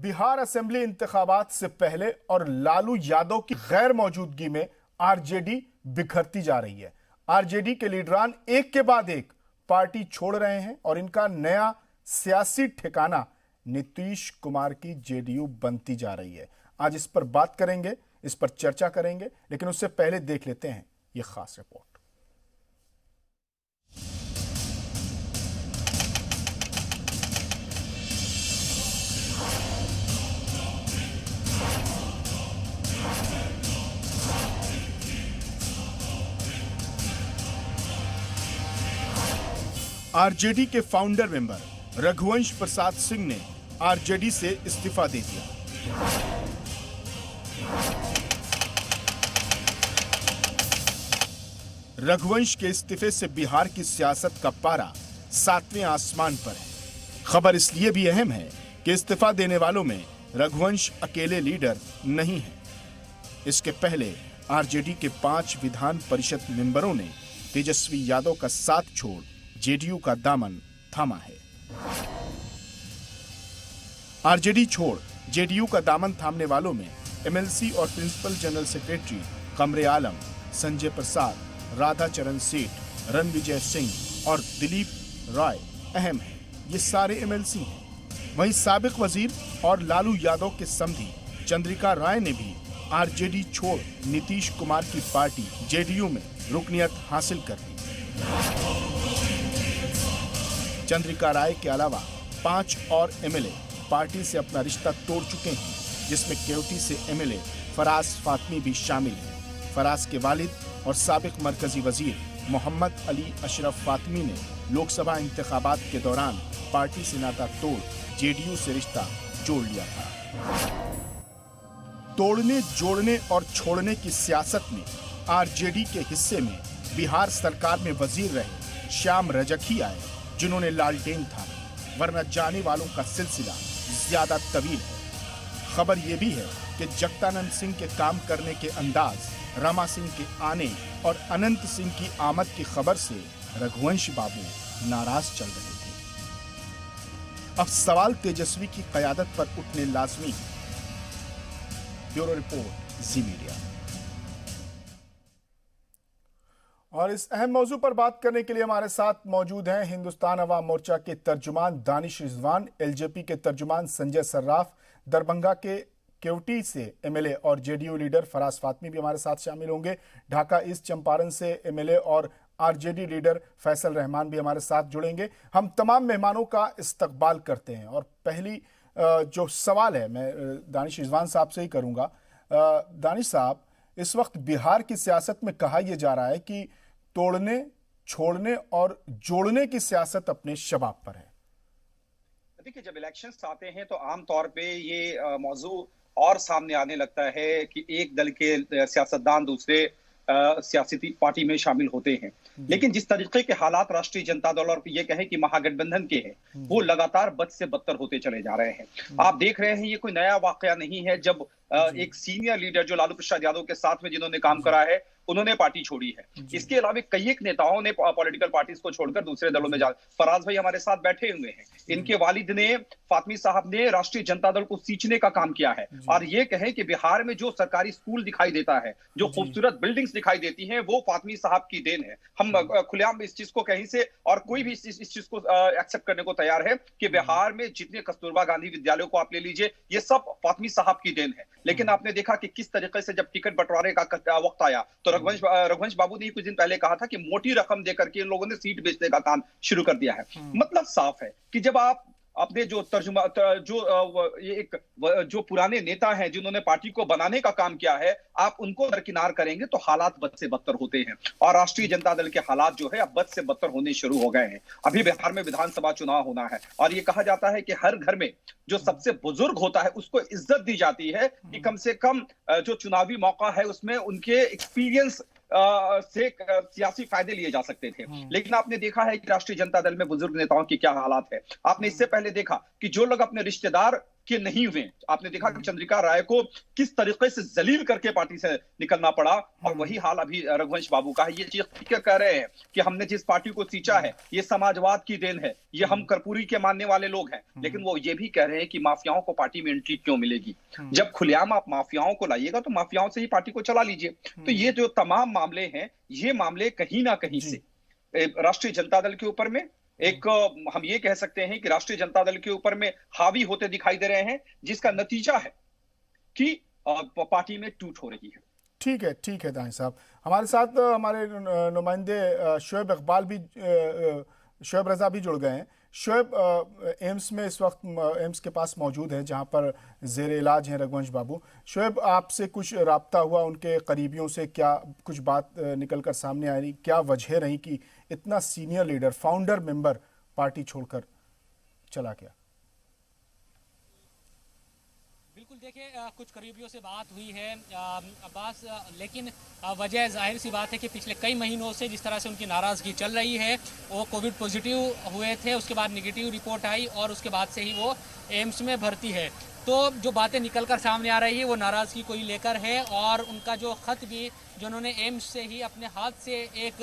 Bihar assembly इंतखाबात से पहले और लालू यादव की गैर मौजूदगी में आरजेडी बिखरती जा रही है। आरजेडी के लीडरान एक के बाद एक पार्टी छोड़ रहे हैं और इनका नया सियासी ठिकाना नीतीश कुमार की जेडीयू बनती जा रही है। आज इस पर बात करेंगे, इस पर चर्चा करेंगे, लेकिन उससे पहले देख लेते हैं ये खास रिपोर्ट। आरजेडी के फाउंडर मेंबर रघुवंश प्रसाद सिंह ने आरजेडी से इस्तीफा दे दिया। रघुवंश के इस्तीफे से बिहार की सियासत का पारा 7वें आसमान पर है। खबर इसलिए भी अहम है कि इस्तीफा देने वालों में रघुवंश अकेले लीडर नहीं है। इसके पहले आरजेडी के 5 विधान परिषद मेंबरों ने तेजस्वी यादव का साथ छोड़ जेडीयू का दामन थामा है। आरजेडी छोड़ जेडीयू का दामन थामने वालों में एमएलसी और प्रिंसिपल जनरल सेक्रेटरी कमरे आलम, संजय प्रसाद, राधाचरण सेठ, रणविजय सिंह और दिलीप राय अहम हैं। ये सारे एमएलसी हैं। वहीं साबिक वजीर और लालू यादव के समधी चंद्रिका राय ने भी आरजेडी छोड़ नीतीश कुमार की पार्टी जेडीयू में रुकनियत हासिल कर ली। चंद्रिका राय के अलावा 5 और एमएलए पार्टी से अपना रिश्ता तोड़ चुके हैं, जिसमें केवटी से एमएलए फराज फातमी भी शामिल हैं। फराज के वालिद और साबिक मरकजी वजीर मोहम्मद अली अशरफ फातमी ने लोकसभा इंतखाबात के दौरान पार्टी से नाता तोड़ जेडीयू से रिश्ता जोड़ लिया था। तोड़ने, जोड़ने और छोड़ने की सियासत में आरजेडी के हिस्से में बिहार सरकार में वजीर रहे श्याम रजक ही आए, जिन्होंने लालटेन था, वरना जाने वालों का सिलसिला ज्यादा तवील है। खबर यह भी है कि जगदानंद सिंह के काम करने के अंदाज, रमा सिंह के आने और अनंत सिंह की आमद की खबर से रघुवंश बाबू नाराज चल रहे थे। अब सवाल तेजस्वी की कयादत पर उठने लाजमी है। ब्यूरो रिपोर्ट, जी मीडिया। और इस अहम मौजू पर बात करने के लिए हमारे साथ मौजूद हैं हिंदुस्तान अवाम मोर्चा के तर्जुमान दानिश रिजवान, एलजेपी के तर्जुमान संजय सर्राफ, दरभंगा के केवटी से एमएलए और जेडीयू लीडर फराज फातमी भी हमारे साथ शामिल होंगे। ढाका ईस्ट चंपारण से एमएलए और आरजेडी लीडर फैसल रहमान भी हमारे साथ जुड़ेंगे। हम तमाम मेहमानों का इस्तकबाल करते हैं और पहली जो सवाल है मैं दानिश रिजवान साहब से ही करूंगा। दानिश साहब, इस वक्त बिहार की सियासत में कहा यह जा रहा है कि तोड़ने, छोड़ने और जोड़ने की सियासत अपने शबाब पर है। देखिए, जब इलेक्शंस आते हैं तो आमतौर पे ये मौजू और सामने आने लगता है कि एक दल के सियासतदान दूसरे सियासी पार्टी में शामिल होते हैं। लेकिन जिस तरीके के हालात राष्ट्रीय जनता दल और ये कहे कि महागठबंधन के हैं, वो लगातार बद से बदतर होते चले जा रहे हैं। आप देख रहे हैं, ये कोई नया वाकया नहीं है। जब एक सीनियर लीडर जो लालू प्रसाद यादव के साथ में जिन्होंने काम करा है, उन्होंने पार्टी छोड़ी है। इसके अलावा कई एक नेताओं ने पॉलिटिकल पार्टीज को छोड़कर दूसरे दलों में जा, फराज भाई हमारे साथ बैठे हुए हैं, इनके वालिद ने, फातमी साहब ने राष्ट्रीय जनता दल को सींचने का काम किया है। और ये कहें कि बिहार में जो सरकारी स्कूल दिखाई देता है, जो खूबसूरत बिल्डिंग्स दिखाई देती हैं, वो फातमी साहब की देन है। हम खुलेआम इस चीज को कहीं से और कोई भी इस चीज को एक्सेप्ट करने को तैयार है कि बिहार में जितने कस्तूरबा गांधी विद्यालयों को आप ले लीजिए, ये सब फातमी साहब की देन है। लेकिन आपने देखा कि किस तरीके से जब टिकट बंटवारे का वक्त आया तो रघुवंश बाबू ने कुछ दिन पहले कहा था कि मोटी रकम देकर के इन लोगों ने सीट बेचने का काम शुरू कर दिया है। मतलब साफ है कि जब आप अपने जो तर्जुमा जो पुराने नेता हैं जिन्होंने पार्टी को बनाने का काम किया है, आप उनको दरकिनार करेंगे तो हालात बद से बदतर होते हैं। और राष्ट्रीय जनता दल के हालात जो है अब बद से बदतर होने शुरू हो गए हैं। अभी बिहार में विधानसभा चुनाव होना है और ये कहा जाता है कि हर घर में जो सबसे बुजुर्ग होता है उसको इज्जत दी जाती है कि कम से कम जो चुनावी मौका है उसमें उनके एक्सपीरियंस से सियासी फायदे लिए जा सकते थे। लेकिन आपने देखा है कि राष्ट्रीय जनता दल में बुजुर्ग नेताओं की क्या हालात है। आपने इससे पहले देखा कि जो लोग अपने रिश्तेदार के नहीं हुए। आपने देखा कि चंद्रिका राय को किस तरीके से जलील करके पार्टी से निकलना पड़ा, और वही हाल अभी रघुवंश बाबू का है। ये चीज ठीक कह रहे हैं कि हमने जिस पार्टी को सींचा है ये समाजवाद की देन है, ये हम कर्पूरी के मानने वाले लोग हैं, लेकिन वो ये भी कह रहे हैं कि माफियाओं को पार्टी में एंट्री क्यों मिलेगी? जब खुलेआम आप माफियाओं को लाइएगा तो माफियाओं से ही पार्टी को चला लीजिए। तो ये जो तमाम मामले हैं, ये मामले कहीं ना कहीं से राष्ट्रीय जनता दल के ऊपर में एक, हम ये कह सकते हैं कि राष्ट्रीय जनता दल के ऊपर में हावी होते दिखाई दे रहे हैं, जिसका नतीजा है कि पार्टी में टूट हो रही है। ठीक है दानिश साहब। हमारे साथ हमारे नुमाइंदे शोएब इकबाल भी, शोएब रजा भी जुड़ गए हैं। शोएब एम्स में इस वक्त एम्स के पास मौजूद है जहां पर जेर इलाज हैं रघुवंश बाबू। शोएब, आपसे कुछ राब्ता हुआ उनके करीबियों से? क्या कुछ बात निकल कर सामने आ रही? क्या वजह रही कि इतना senior leader, founder member party छोड़कर चला गया? बिल्कुल, देखिए कुछ करीबियों से बात हुई है अब्बास, लेकिन वजह जाहिर सी बात है कि पिछले कई महीनों से जिस तरह से उनकी नाराज़गी चल रही है, वो कोविड पॉजिटिव हुए थे, उसके बाद नेगेटिव रिपोर्ट आई और उसके बाद से ही वो एम्स में भर्ती है। तो जो बातें निकल कर सामने आ रही है वो नाराज़गी को ही लेकर है, और उनका जो खत भी जो उन्होंने एम्स से ही अपने हाथ से एक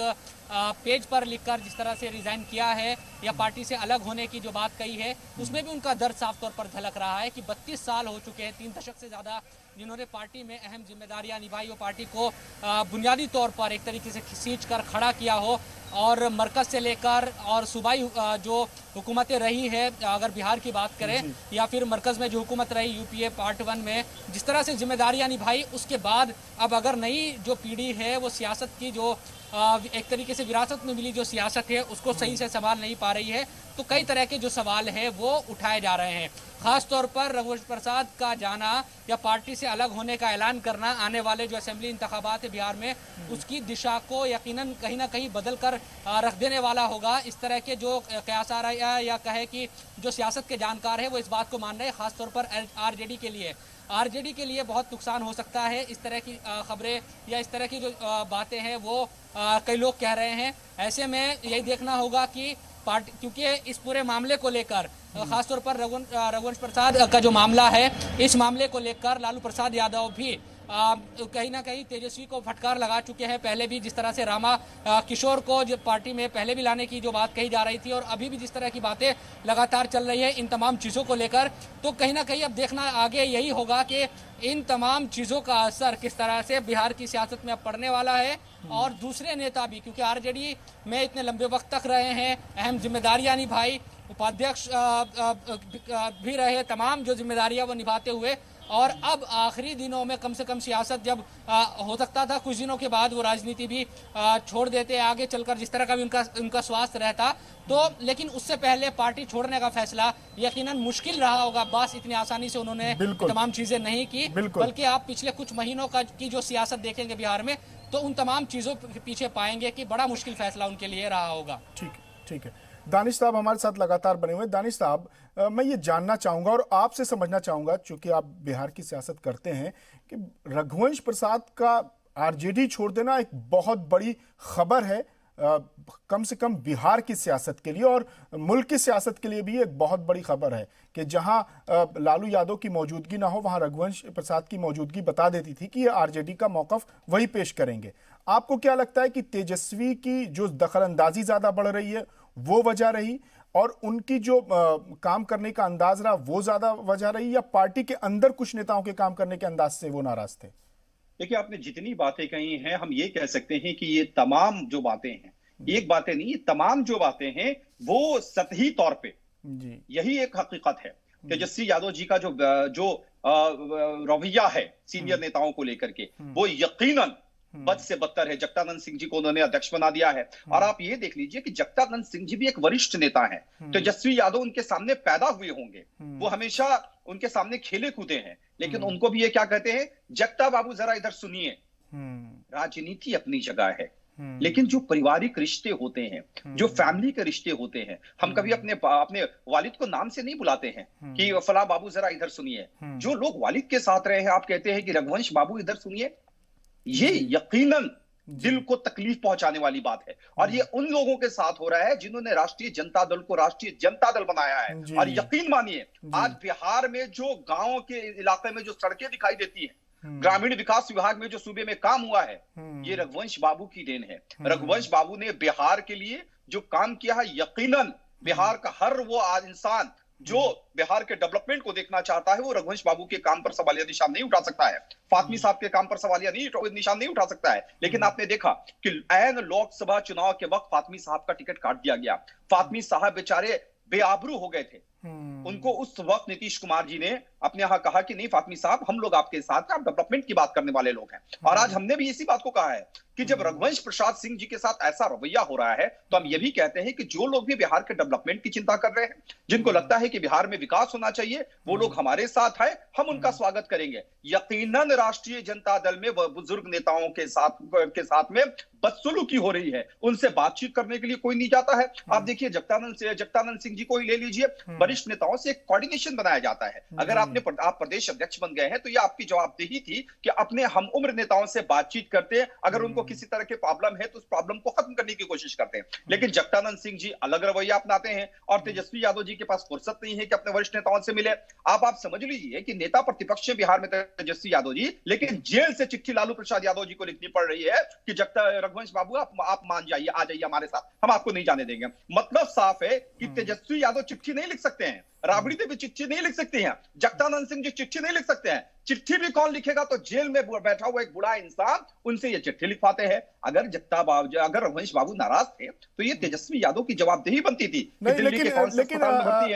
पेज पर लिखकर जिस तरह से रिज़ाइन किया है या पार्टी से अलग होने की जो बात कही है, उसमें भी उनका दर्द साफ तौर पर झलक रहा है कि 32 साल हो चुके हैं, 3 दशक से ज़्यादा जिन्होंने पार्टी में अहम जिम्मेदारियां निभाई हो, पार्टी को बुनियादी तौर पर एक तरीके से खींच कर खड़ा किया हो, और मरकज़ से लेकर और सूबाई जो हुकूमतें रही है, अगर बिहार की बात करें, या फिर मरकज़ में जो हुकूमत रही यूपीए पार्ट 1 में, जिस तरह से जिम्मेदारियां निभाई, उसके बाद अब अगर नई जो पीढ़ी है वो सियासत की जो एक तरीके से विरासत में मिली जो सियासत है उसको सही से संभाल नहीं पा रही है, तो कई तरह के जो सवाल है वो उठाए जा रहे हैं। खास तौर पर रघुवंश प्रसाद का जाना या पार्टी से अलग होने का ऐलान करना आने वाले जो असेंबली इंतखाबात है बिहार में, उसकी दिशा को यकीनन कहीं ना कहीं बदल कर रख देने वाला होगा। इस तरह के जो कयास आ रहा है या कहे कि जो सियासत के जानकार है वो इस बात को मान रहे हैं, खासतौर पर आरजेडी के लिए बहुत नुकसान हो सकता है। इस तरह की खबरें या इस तरह की जो बातें हैं वो कई लोग कह रहे हैं। ऐसे में यही देखना होगा कि पार्टी, क्योंकि इस पूरे मामले को लेकर खासतौर पर रघुवंश प्रसाद का जो मामला है, इस मामले को लेकर लालू प्रसाद यादव भी कहीं ना कहीं तेजस्वी को फटकार लगा चुके हैं। पहले भी जिस तरह से रामा किशोर को जो पार्टी में पहले भी लाने की जो बात कही जा रही थी, और अभी भी जिस तरह की बातें लगातार चल रही है इन तमाम चीज़ों को लेकर, तो कहीं ना कहीं अब देखना आगे यही होगा कि इन तमाम चीज़ों का असर किस तरह से बिहार की सियासत में अब पड़ने वाला है। और दूसरे नेता भी, क्योंकि आरजेडी में इतने लंबे वक्त तक रहे हैं, अहम जिम्मेदारियां निभाई, उपाध्यक्ष भी रहे, तमाम जो जिम्मेदारियां वो निभाते हुए, और अब आखिरी दिनों में कम से कम सियासत जब हो सकता था कुछ दिनों के बाद वो राजनीति भी छोड़ देते आगे चलकर, जिस तरह का भी उनका स्वास्थ्य रहता, तो लेकिन उससे पहले पार्टी छोड़ने का फैसला यकीनन मुश्किल रहा होगा। बस इतनी आसानी से उन्होंने तमाम चीजें नहीं की, बल्कि आप पिछले कुछ महीनों की जो सियासत देखेंगे बिहार में, तो उन तमाम चीजों के पीछे पाएंगे कि बड़ा मुश्किल फैसला उनके लिए रहा होगा। ठीक है। दानिश साहब हमारे साथ लगातार बने हुए। दानिश साहब, मैं ये जानना चाहूंगा और आपसे समझना चाहूंगा, चूंकि आप बिहार की सियासत करते हैं, कि रघुवंश प्रसाद का आरजेडी छोड़ देना एक बहुत बड़ी खबर है, कम से कम बिहार की सियासत के लिए और मुल्क की सियासत के लिए भी एक बहुत बड़ी खबर है कि जहां लालू यादव की मौजूदगी ना हो, वहां रघुवंश प्रसाद की मौजूदगी बता देती थी कि ये आरजेडी का मौकफ वही पेश करेंगे। आपको क्या लगता है कि तेजस्वी की जो दखलंदाजी ज्यादा बढ़ रही है वो वजह रही, और उनकी जो काम करने का अंदाज रहा वो ज्यादा वजह रही, या पार्टी के अंदर कुछ नेताओं के काम करने के अंदाज से वो नाराज थे? देखिए, आपने जितनी बातें कही हैं, हम ये कह सकते हैं कि ये तमाम जो बातें हैं, एक बातें नहीं, ये तमाम जो बातें हैं वो सतही तौर पे यही एक हकीकत है। तेजस्वी यादव जी का जो रवैया है सीनियर नेताओं को लेकर के, वो यकीनन बद से बदतर है। जगदानंद सिंह जी को उन्होंने अध्यक्ष बना दिया है, और आप ये देख लीजिए कि जगदानंद सिंह जी भी एक वरिष्ठ नेता हैं। तेजस्वी यादव उनके सामने पैदा हुए होंगे, वो हमेशा उनके सामने खेले कूदे हैं, लेकिन उनको भी ये क्या कहते हैं, जगता बाबू जरा इधर सुनिए। राजनीति अपनी जगह है, लेकिन जो पारिवारिक रिश्ते होते हैं, जो फैमिली के रिश्ते होते हैं, हम कभी अपने वालिद को नाम से नहीं बुलाते हैं कि फला बाबू जरा इधर सुनिए। जो लोग वालिद के साथ रहे हैं, आप कहते हैं कि रघुवंश बाबू इधर सुनिए, ये यकीनन दिल को तकलीफ पहुंचाने वाली बात है। और ये उन लोगों के साथ हो रहा है जिन्होंने राष्ट्रीय जनता दल को राष्ट्रीय जनता दल बनाया है। और यकीन मानिए, आज बिहार में जो गांव के इलाके में जो सड़कें दिखाई देती हैं, ग्रामीण विकास विभाग में जो सूबे में काम हुआ है, ये रघुवंश बाबू की देन है। रघुवंश बाबू ने बिहार के लिए जो काम किया है, यकीनन बिहार का हर वो इंसान जो बिहार के डेवलपमेंट को देखना चाहता है, वो रघुवंश बाबू के काम पर सवालिया निशान नहीं उठा सकता है, फातमी साहब के काम पर सवालिया निशान नहीं उठा सकता है। लेकिन आपने देखा कि ऐन लोकसभा चुनाव के वक्त फातमी साहब का टिकट काट दिया गया। फातमी साहब बेचारे बेआबरू हो गए थे। उनको उस वक्त नीतीश कुमार जी ने अपने यहां कहा कि नहीं फातमी साहब, हम लोग आपके साथ, आप डेवलपमेंट की बात करने वाले लोग हैं। और आज हमने भी इसी बात को कहा है कि जब रघुवंश प्रसाद सिंह जी के साथ ऐसा रवैया हो रहा है, तो हम ये भी कहते हैं कि जो लोग भी बिहार के डेवलपमेंट की चिंता कर रहे हैं, जिनको लगता है कि बिहार में विकास होना चाहिए, वो लोग हमारे साथ है, हम उनका स्वागत करेंगे। यकीनन राष्ट्रीय जनता दल में बुजुर्ग नेताओं के साथ में बदसलूकी हो रही है, उनसे बातचीत करने के लिए कोई नहीं जाता है। आप देखिए जगदानंद सिंह जी को ही ले लीजिए, वरिष्ठ नेताओं से एक कोऑर्डिनेशन बनाया जाता है। अगर आप प्रदेश अध्यक्ष बन गए हैं तो ये आपकी जवाबदेही थी कि अपने हम उम्र नेताओं से बातचीत करते हैं, अगर उनको किसी तरह के प्रॉब्लम है तो उस प्रॉब्लम को खत्म करने की कोशिश करते हैं। लेकिन जगदानंद सिंह जी अलग रवैया अपनाते हैं और तेजस्वी यादव जी के पास फुर्सत नहीं है कि अपने वरिष्ठ नेताओं से मिले। आप समझ लीजिए कि नेता प्रतिपक्ष है बिहार में तेजस्वी यादव जी, लेकिन जेल से चिट्ठी लालू प्रसाद यादव जी को लिखनी पड़ रही है कि रघुवंश बाबू आप मान जाइए, आ जाइए हमारे साथ, हम आपको नहीं जाने देंगे। मतलब साफ है कि तेजस्वी यादव चिट्ठी नहीं लिख सकते हैं, राबड़ी देवी चिट्ठी नहीं लिख सकती हैं, जगदानंद सिंह जी चिट्ठी नहीं लिख सकते हैं। चिट्ठी भी कौन लिखेगा? तो जेल में बैठा हुआ एक बूढ़ा इंसान, उनसे ये चिट्ठी लिखवाते हैं। अगर रघुवंश बाबू नाराज थे तो ये तेजस्वी यादव की जवाबदेही बनती थी। लेकिन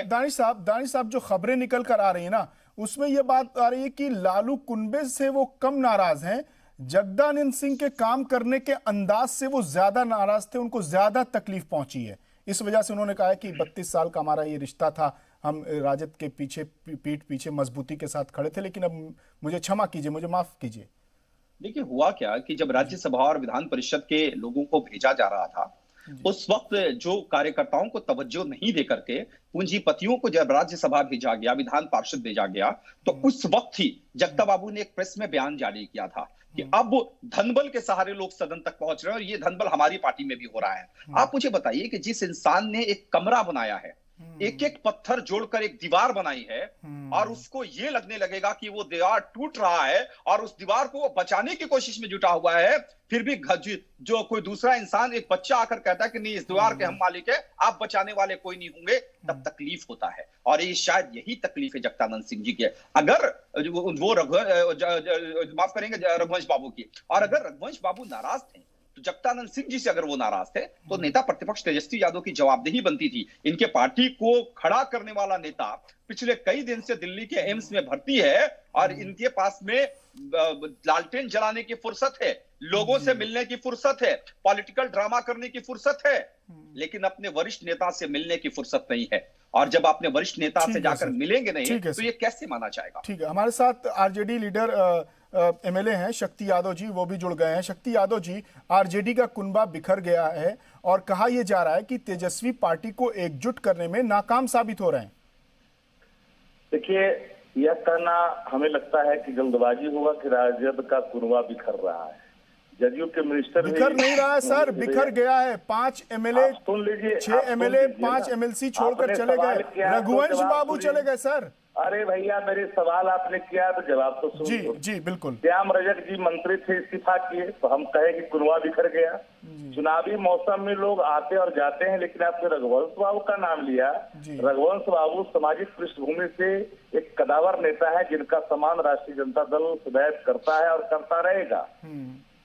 दानिश साहब जो खबरें निकल कर आ रही है ना, उसमें यह बात आ रही है कि लालू कुनबे से वो कम नाराज हैं, जगदानंद सिंह के काम करने के अंदाज से वो ज्यादा नाराज थे, उनको ज्यादा तकलीफ पहुंची है। इस वजह से उन्होंने कहा है कि 32 साल का हमारा ये रिश्ता था, हम राजद के पीठ पीछे मजबूती के साथ खड़े थे, लेकिन अब मुझे क्षमा कीजिए, मुझे माफ कीजिए। देखिए हुआ क्या कि जब राज्यसभा और विधान परिषद के लोगों को भेजा जा रहा था, उस वक्त जो कार्यकर्ताओं को तवज्जो नहीं देकर के पूंजीपतियों को जब राज्यसभा भेजा गया, विधान पार्षद भेजा गया, तो उस वक्त ही जगता बाबू ने एक प्रेस में बयान जारी किया था कि अब धनबल के सहारे लोग सदन तक पहुंच रहे हैं और ये धनबल हमारी पार्टी में भी हो रहा है। आप मुझे बताइए कि जिस इंसान ने एक कमरा बनाया है, एक एक पत्थर जोड़कर एक दीवार बनाई है, और उसको ये लगने लगेगा कि वो दीवार टूट रहा है और उस दीवार को वो बचाने की कोशिश में जुटा हुआ है, फिर भी जो कोई दूसरा इंसान, एक बच्चा आकर कहता है कि नहीं इस दीवार के हम मालिक है, आप बचाने वाले कोई नहीं होंगे, तब तकलीफ होता है। और ये शायद यही तकलीफ है जगदानंद सिंह जी की। अगर वो माफ करेंगे रघुवंश बाबू की, और अगर रघुवंश बाबू नाराज थे तो जगदानंद सिंह जी से अगर वो नाराज थे तो नेता प्रतिपक्ष तेजस्वी यादव की जवाबदेही बनती थी। इनके पार्टी को खड़ा करने वाला नेता पिछले कई दिन से दिल्ली के एम्स में भर्ती है और इनके पास में लालटेन जलाने की फुर्सत है, लोगों से मिलने की फुर्सत है, पॉलिटिकल ड्रामा करने की फुर्सत है, लेकिन अपने वरिष्ठ नेता से मिलने की फुर्सत नहीं है। और जब आपने वरिष्ठ नेता से जाकर मिलेंगे नहीं तो ये कैसे माना जाएगा? ठीक है, हमारे साथ आरजेडी लीडर एमएलए हैं शक्ति यादव जी, वो भी जुड़ गए हैं। शक्ति यादव जी, आरजेडी का कुनबा बिखर गया है और कहा यह जा रहा है कि तेजस्वी पार्टी को एकजुट करने में नाकाम साबित हो रहे हैं। देखिए, यह कहना हमें लगता है कि जल्दबाजी होगा कि राजद का कुनबा बिखर रहा है। जदयू के मिनिस्टर बिखर नहीं रहा है सर, बिखर गया है। 5 एमएलए, 6 एमएलए, 5 एमएलसी छोड़कर चले गए, रघुवंश बाबू चले गए सर। अरे भैया, मेरे सवाल आपने किया तो जवाब तो सुन। जी बिल्कुल। श्याम रजक जी मंत्री थे, इस्तीफा किए, तो हम कहे कि कुनबा बिखर गया। चुनावी मौसम में लोग आते और जाते हैं, लेकिन आपने रघुवंश बाबू का नाम लिया। रघुवंश बाबू सामाजिक पृष्ठभूमि से एक कदावर नेता है जिनका सम्मान राष्ट्रीय जनता दल सदैव करता है और करता रहेगा।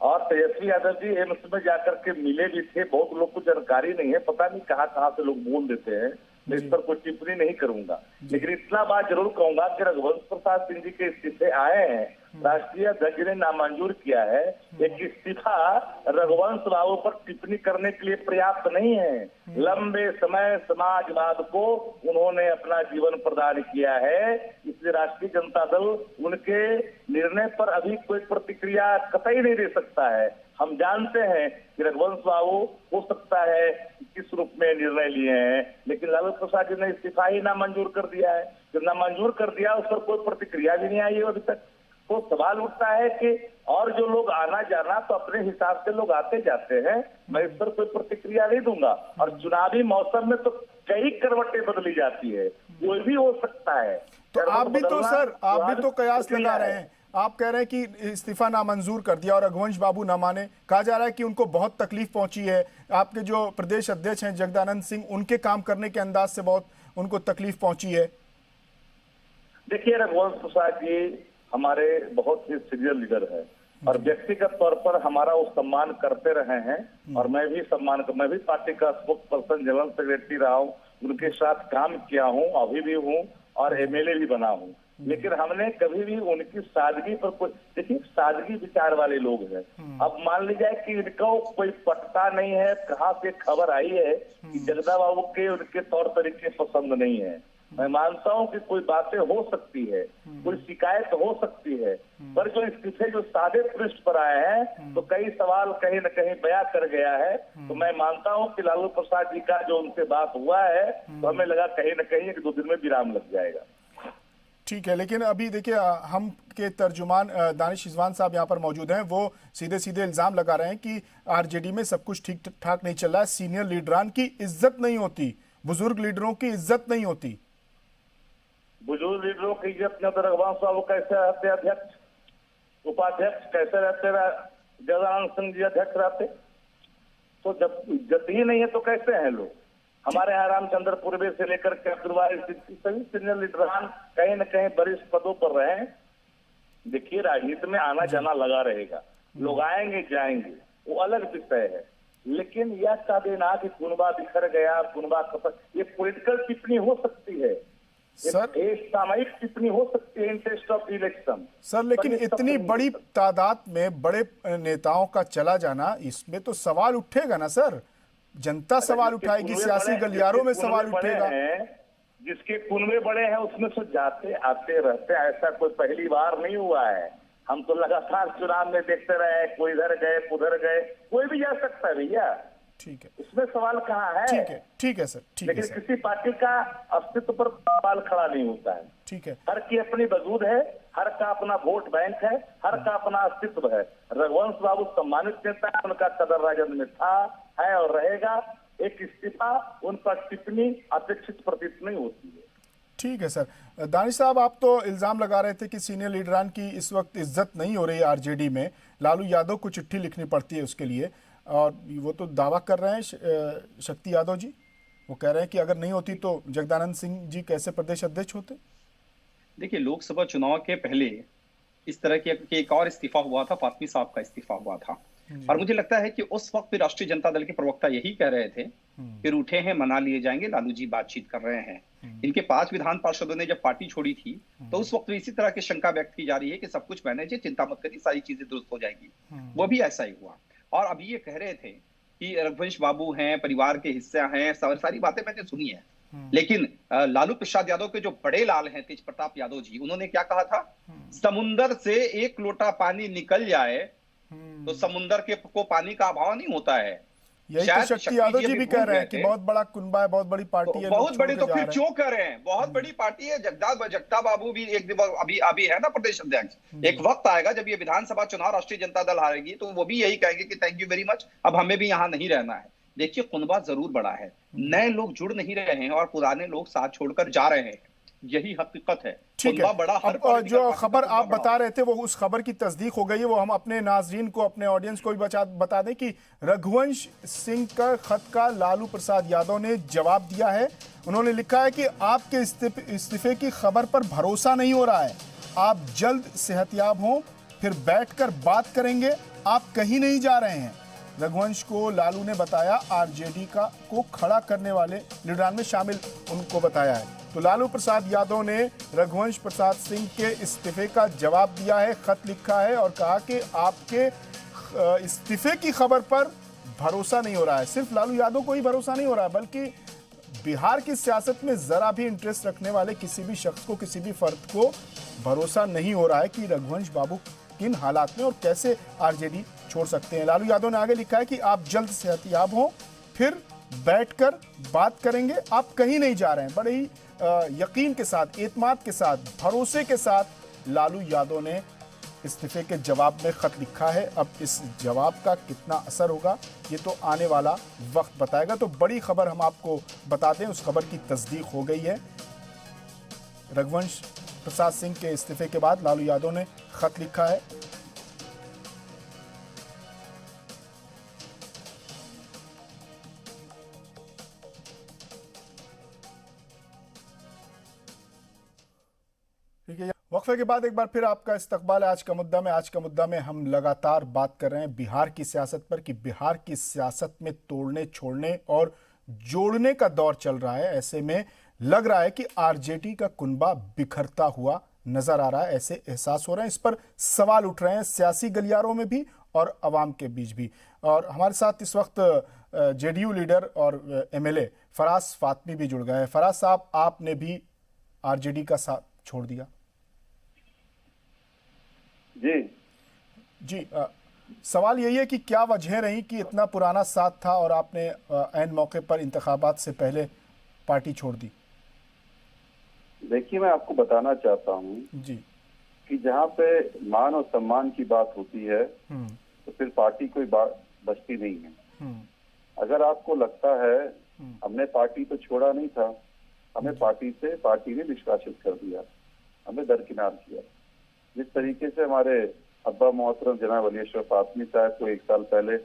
और तेजस्वी यादव जी एम्स में जाकर के मिले भी थे, बहुत लोग को जानकारी नहीं है, पता नहीं कहाँ से लोग बोल देते हैं, मैं इस पर कोई टिप्पणी नहीं करूंगा। लेकिन इतना बात जरूर कहूंगा कि रघुवंश प्रसाद सिंह जी के इस्तीफे आए हैं, राष्ट्रीय अध्यक्ष ने नामंजूर किया है। एक इस्तीफा रघुवंश बाबू पर टिप्पणी करने के लिए पर्याप्त नहीं है। लंबे समय समाजवाद को उन्होंने अपना जीवन प्रदान किया है, इसलिए राष्ट्रीय जनता दल उनके निर्णय पर अभी कोई प्रतिक्रिया कतई नहीं दे सकता है। हम जानते हैं कि रघुवंश बाबू हो सकता है किस रूप में निर्णय लिए हैं, लेकिन लालू प्रसाद जी ने इस्तीफा ही नामंजूर कर दिया है। जब नामंजूर कर दिया, उस पर कोई प्रतिक्रिया भी नहीं आई है अभी तक। तो सवाल उठता है कि और जो लोग आना जाना तो अपने हिसाब से लोग आते जाते हैं, मैं इस पर कोई प्रतिक्रिया नहीं दूंगा। और चुनावी मौसम में तो कई करवटें बदली जाती है, कोई भी हो सकता है। तो आप भी तो सर, आप भी तो कयास लगा रहे हैं, आप कह रहे हैं कि इस्तीफा नामंजूर कर दिया और रघुवंश बाबू ना माने। कहा जा रहा है कि उनको बहुत तकलीफ पहुंची है, आपके जो प्रदेश अध्यक्ष हैं जगदानंद सिंह, उनके काम करने के अंदाज से बहुत उनको तकलीफ पहुंची है। देखिए, रघुवंश प्रसाद जी हमारे बहुत ही सीनियर लीडर है और व्यक्तिगत तौर पर हमारा वो सम्मान करते रहे हैं और मैं भी पार्टी का स्पोक्स पर्सन, जनरल सेक्रेटरी रहा हूँ, उनके साथ काम किया हूँ, अभी भी हूँ और एमएलए भी बना हूँ। लेकिन हमने कभी भी उनकी सादगी पर कोई, देखिए सादगी विचार वाले लोग हैं। अब मान लीजिए कि इनको कोई पटता नहीं है, कहाँ से खबर आई है कि जगदा बाबू के उनके तौर तरीके पसंद नहीं है। मैं मानता हूं कि कोई बातें हो सकती है, कोई शिकायत हो सकती है, पर जो इस्तीफे जो सादे पृष्ठ पर आए हैं तो कई सवाल कहीं न कहीं बयां कर गया है। तो मैं मानता हूं कि लालू प्रसाद जी का जो उनसे बात हुआ है तो हमें लगा कहीं न कहीं 1-2 दिन में विराम लग जाएगा। ठीक है, लेकिन अभी देखिए हम के तर्जुमान दानिश रिजवान साहब यहाँ पर मौजूद हैं। वो सीधे सीधे इल्जाम लगा रहे हैं कि आरजेडी में सब कुछ ठीक ठाक नहीं चल रहा है, सीनियर लीडरान की इज्जत नहीं होती, बुजुर्ग लीडरों की इज्जत नहीं होती। बुजुर्ग लीडरों की इज्जत में तो रघुवंश बाबू कैसे रहते, अध्यक्ष उपाध्यक्ष कैसे रहते, जगदानंद सिंह जी अध्यक्ष रहते? तो जब इज्जत ही नहीं है तो कैसे हैं लोग? हमारे यहाँ रामचंद्र पूर्वे से लेकर के सभी सीनियर लीडरान कहीं न कहीं वरिष्ठ पदों पर रहे। देखिए, राजनीति में आना जाना लगा रहेगा, लोग आएंगे जाएंगे, वो अलग विषय है। लेकिन यह कह देना कि कुनबा बिखर गया, कुनबा खपत, ये पॉलिटिकल टिप्पणी हो सकती है सर, एक सामयिक टिप्पणी हो सकती है इंटरेस्ट ऑफ इलेक्शन सर, लेकिन इतनी बड़ी तादाद में बड़े नेताओं का चला जाना, इसमें तो सवाल उठेगा ना सर। जनता सवाल उठाएगी, सियासी गलियारों में सवाल उठेगा। जिसके कुनबे बड़े हैं उसमें तो जाते आते रहते, ऐसा कोई पहली बार नहीं हुआ है। हम तो लगातार चुनाव में देखते रहे, कोई इधर गए उधर गए, कोई भी जा सकता है भैया। ठीक है, इसमें सवाल कहाँ है? ठीक है सर, ठीक है। लेकिन किसी पार्टी का अस्तित्व पर सवाल खड़ा नहीं होता है। ठीक है, हर की अपनी वजूद है, हर का अपना वोट बैंक है, हर का अपना अस्तित्व है। रघुवंश बाबू सम्मानित नेता है, उनका कदर राजद में था, है और रहेगा। एक इस्तीफा उन पर टिप्पणी अपेक्षित प्रतीत नहीं होती है। ठीक है सर। दानिश साहब, आप तो इल्जाम लगा रहे थे कि सीनियर लीडरान की इस वक्त इज्जत नहीं हो रही है आरजेडी में, लालू यादव को चिट्ठी लिखनी पड़ती है उसके लिए, और वो तो दावा कर रहे हैं शक्ति यादव जी, वो कह रहे हैं कि अगर नहीं होती तो जगदानंद सिंह जी कैसे प्रदेश अध्यक्ष होते। देखिए, लोकसभा चुनाव के पहले इस तरह के एक और इस्तीफा हुआ था, फातमी साहब का इस्तीफा हुआ था, और मुझे लगता है कि उस वक्त भी राष्ट्रीय जनता दल के प्रवक्ता यही कह रहे थे कि रूठे हैं मना लिए जाएंगे, लालू जी बातचीत कर रहे हैं। इनके 5 विधान पार्षदों ने जब पार्टी छोड़ी थी तो उस वक्त इसी तरह की शंका व्यक्त की जा रही है कि सब कुछ मैनेज है, चिंता मत करिए, सारी चीजें दुरुस्त हो जाएगी। वो भी ऐसा ही हुआ। और अभी ये कह रहे थे कि रघुवंश बाबू हैं, परिवार के हिस्से हैं, सारी बातें मैंने सुनी है। लेकिन लालू प्रसाद यादव के जो बड़े लाल हैं तेज प्रताप यादव जी, उन्होंने क्या कहा था? समुंदर से एक लोटा पानी निकल जाए तो समुंदर को पानी का अभाव नहीं होता है। यही तो शक्ति यादव जी भी कह रहे हैं कि बहुत बड़ा कुनबा है, बहुत बड़ी पार्टी है, बहुत बड़ी, तो फिर क्यों कह रहे हैं? बहुत बड़ी पार्टी है। जगदा बाबू भी एक अभी है ना प्रदेश अध्यक्ष। एक वक्त आएगा जब ये विधानसभा चुनाव राष्ट्रीय जनता दल हारेगी तो वो भी यही कहेंगे कि थैंक यू वेरी मच, अब हमें भी यहाँ नहीं रहना है। देखिए, कुनबा जरूर बड़ा है, नए लोग जुड़ नहीं रहे हैं और पुराने लोग साथ छोड़कर जा रहे हैं, यही हकीकत है। ठीक है, बड़ा अब जो खबर आप बता रहे थे वो उस खबर की तस्दीक हो गई है। वो हम अपने नाजरीन को, अपने ऑडियंस को भी बता दें कि रघुवंश सिंह का खत का लालू प्रसाद यादव ने जवाब दिया है। उन्होंने लिखा है कि आपके इस्तीफे की खबर पर भरोसा नहीं हो रहा है, आप जल्द सेहतयाब हों, फिर बैठकर बात करेंगे, आप कहीं नहीं जा रहे हैं। रघुवंश को लालू ने बताया आरजेडी को खड़ा करने वाले लीडरान में शामिल उनको बताया है। तो लालू प्रसाद यादव ने रघुवंश प्रसाद सिंह के इस्तीफे का जवाब दिया है, खत लिखा है और कहा कि आपके इस्तीफे की खबर पर भरोसा नहीं हो रहा है। सिर्फ लालू यादव को ही भरोसा नहीं हो रहा है, बल्कि बिहार की सियासत में जरा भी इंटरेस्ट रखने वाले किसी भी शख्स को, किसी भी फर्द को भरोसा नहीं हो रहा है कि रघुवंश बाबू किन हालात में और कैसे आरजेडी छोड़ सकते हैं। लालू यादव ने आगे लिखा है कि आप जल्द सेहतयाब हों, फिर बैठकर बात करेंगे, आप कहीं नहीं जा रहे हैं। बड़े ही यकीन के साथ, एतमाद के साथ, भरोसे के साथ लालू यादव ने इस्तीफे के जवाब में खत लिखा है। अब इस जवाब का कितना असर होगा ये तो आने वाला वक्त बताएगा। तो बड़ी खबर हम आपको बता दें, उस खबर की तस्दीक हो गई है। रघुवंश प्रसाद सिंह के इस्तीफे के बाद लालू यादव ने खत लिखा है। ठीक है, वक्फे के बाद एक बार फिर आपका इस्तकबाल है आज का मुद्दा में। आज का मुद्दा में हम लगातार बात कर रहे हैं बिहार की सियासत पर कि बिहार की सियासत में तोड़ने छोड़ने और जोड़ने का दौर चल रहा है। ऐसे में लग रहा है कि आरजेडी का कुनबा बिखरता हुआ नजर आ रहा है, ऐसे एहसास हो रहे हैं। इस पर सवाल उठ रहे हैं सियासी गलियारों में भी और अवाम के बीच भी। और हमारे साथ इस वक्त जेडीयू लीडर और एमएलए फराज फातमी भी जुड़ गए हैं। फराज साहब, आपने भी आरजेडी का साथ छोड़ दिया। जी सवाल यही है कि क्या वजह रही कि इतना पुराना साथ था और आपने ऐन मौके पर इंतखाबात से पहले पार्टी छोड़ दी? देखिए, मैं आपको बताना चाहता हूँ जी कि जहाँ पे मान और सम्मान की बात होती है तो फिर पार्टी कोई बात बचती नहीं है। अगर आपको लगता है हमने पार्टी तो छोड़ा नहीं था, हमें पार्टी ने निष्कासित कर दिया, हमें दरकिनार किया। जिस तरीके से हमारे अब्बा मोहतरम जनाब अली अशरफ फातमी साहब को 1 साल पहले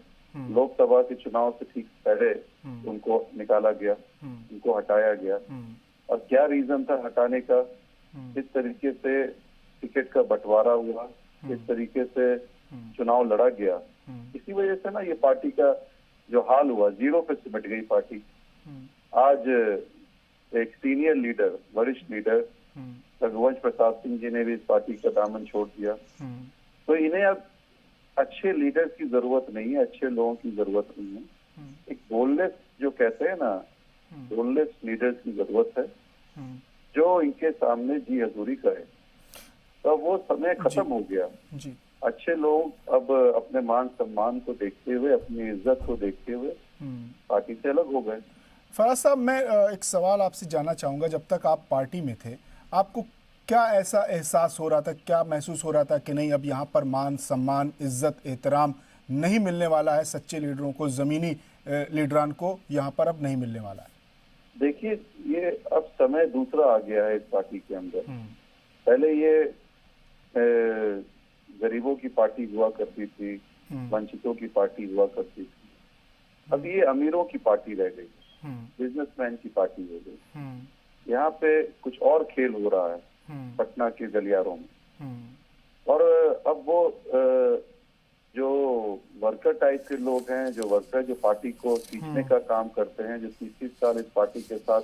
लोकसभा के चुनाव से ठीक पहले उनको निकाला गया, उनको हटाया गया, और क्या रीजन था हटाने का, किस तरीके से टिकट का बंटवारा हुआ, किस तरीके से चुनाव लड़ा गया, इसी वजह से ना ये पार्टी का जो हाल हुआ, जीरो पे सिमट गई पार्टी। आज एक सीनियर लीडर, वरिष्ठ लीडर रघुवंश प्रसाद सिंह जी ने भी इस पार्टी का दामन छोड़ दिया। तो इन्हें अब अच्छे लीडर की जरूरत नहीं है, अच्छे लोगों की जरूरत नहीं है। एक बोललेस, जो कहते हैं ना, बोललेस लीडर्स की जरूरत है जो इनके सामने जी हजूरी करे। तो वो समय खत्म हो गया। अच्छे लोग अब अपने मान सम्मान को देखते हुए, अपनी इज्जत को देखते हुए पार्टी से अलग हो गए। फराज साहब, मैं एक सवाल आपसे जानना चाहूंगा। जब तक आप पार्टी में थे, आपको क्या ऐसा एहसास हो रहा था, क्या महसूस हो रहा था कि नहीं, अब यहाँ पर मान सम्मान, इज्जत, एहतराम नहीं मिलने वाला है, सच्चे लीडरों को, जमीनी लीडरान को यहाँ पर अब नहीं मिलने वाला है? देखिए, ये अब समय दूसरा आ गया है इस पार्टी के अंदर। पहले ये गरीबों की पार्टी हुआ करती थी, वंचितों की पार्टी हुआ करती थी। अब ये अमीरों की पार्टी रह गई, बिजनेसमैन की पार्टी हो गई। यहाँ पे कुछ और खेल हो रहा है पटना के गलियारों में। और अब वो जो वर्कर टाइप के लोग हैं, जो वर्कर जो पार्टी को सींचने का काम करते हैं, जो 30 साल इस पार्टी के साथ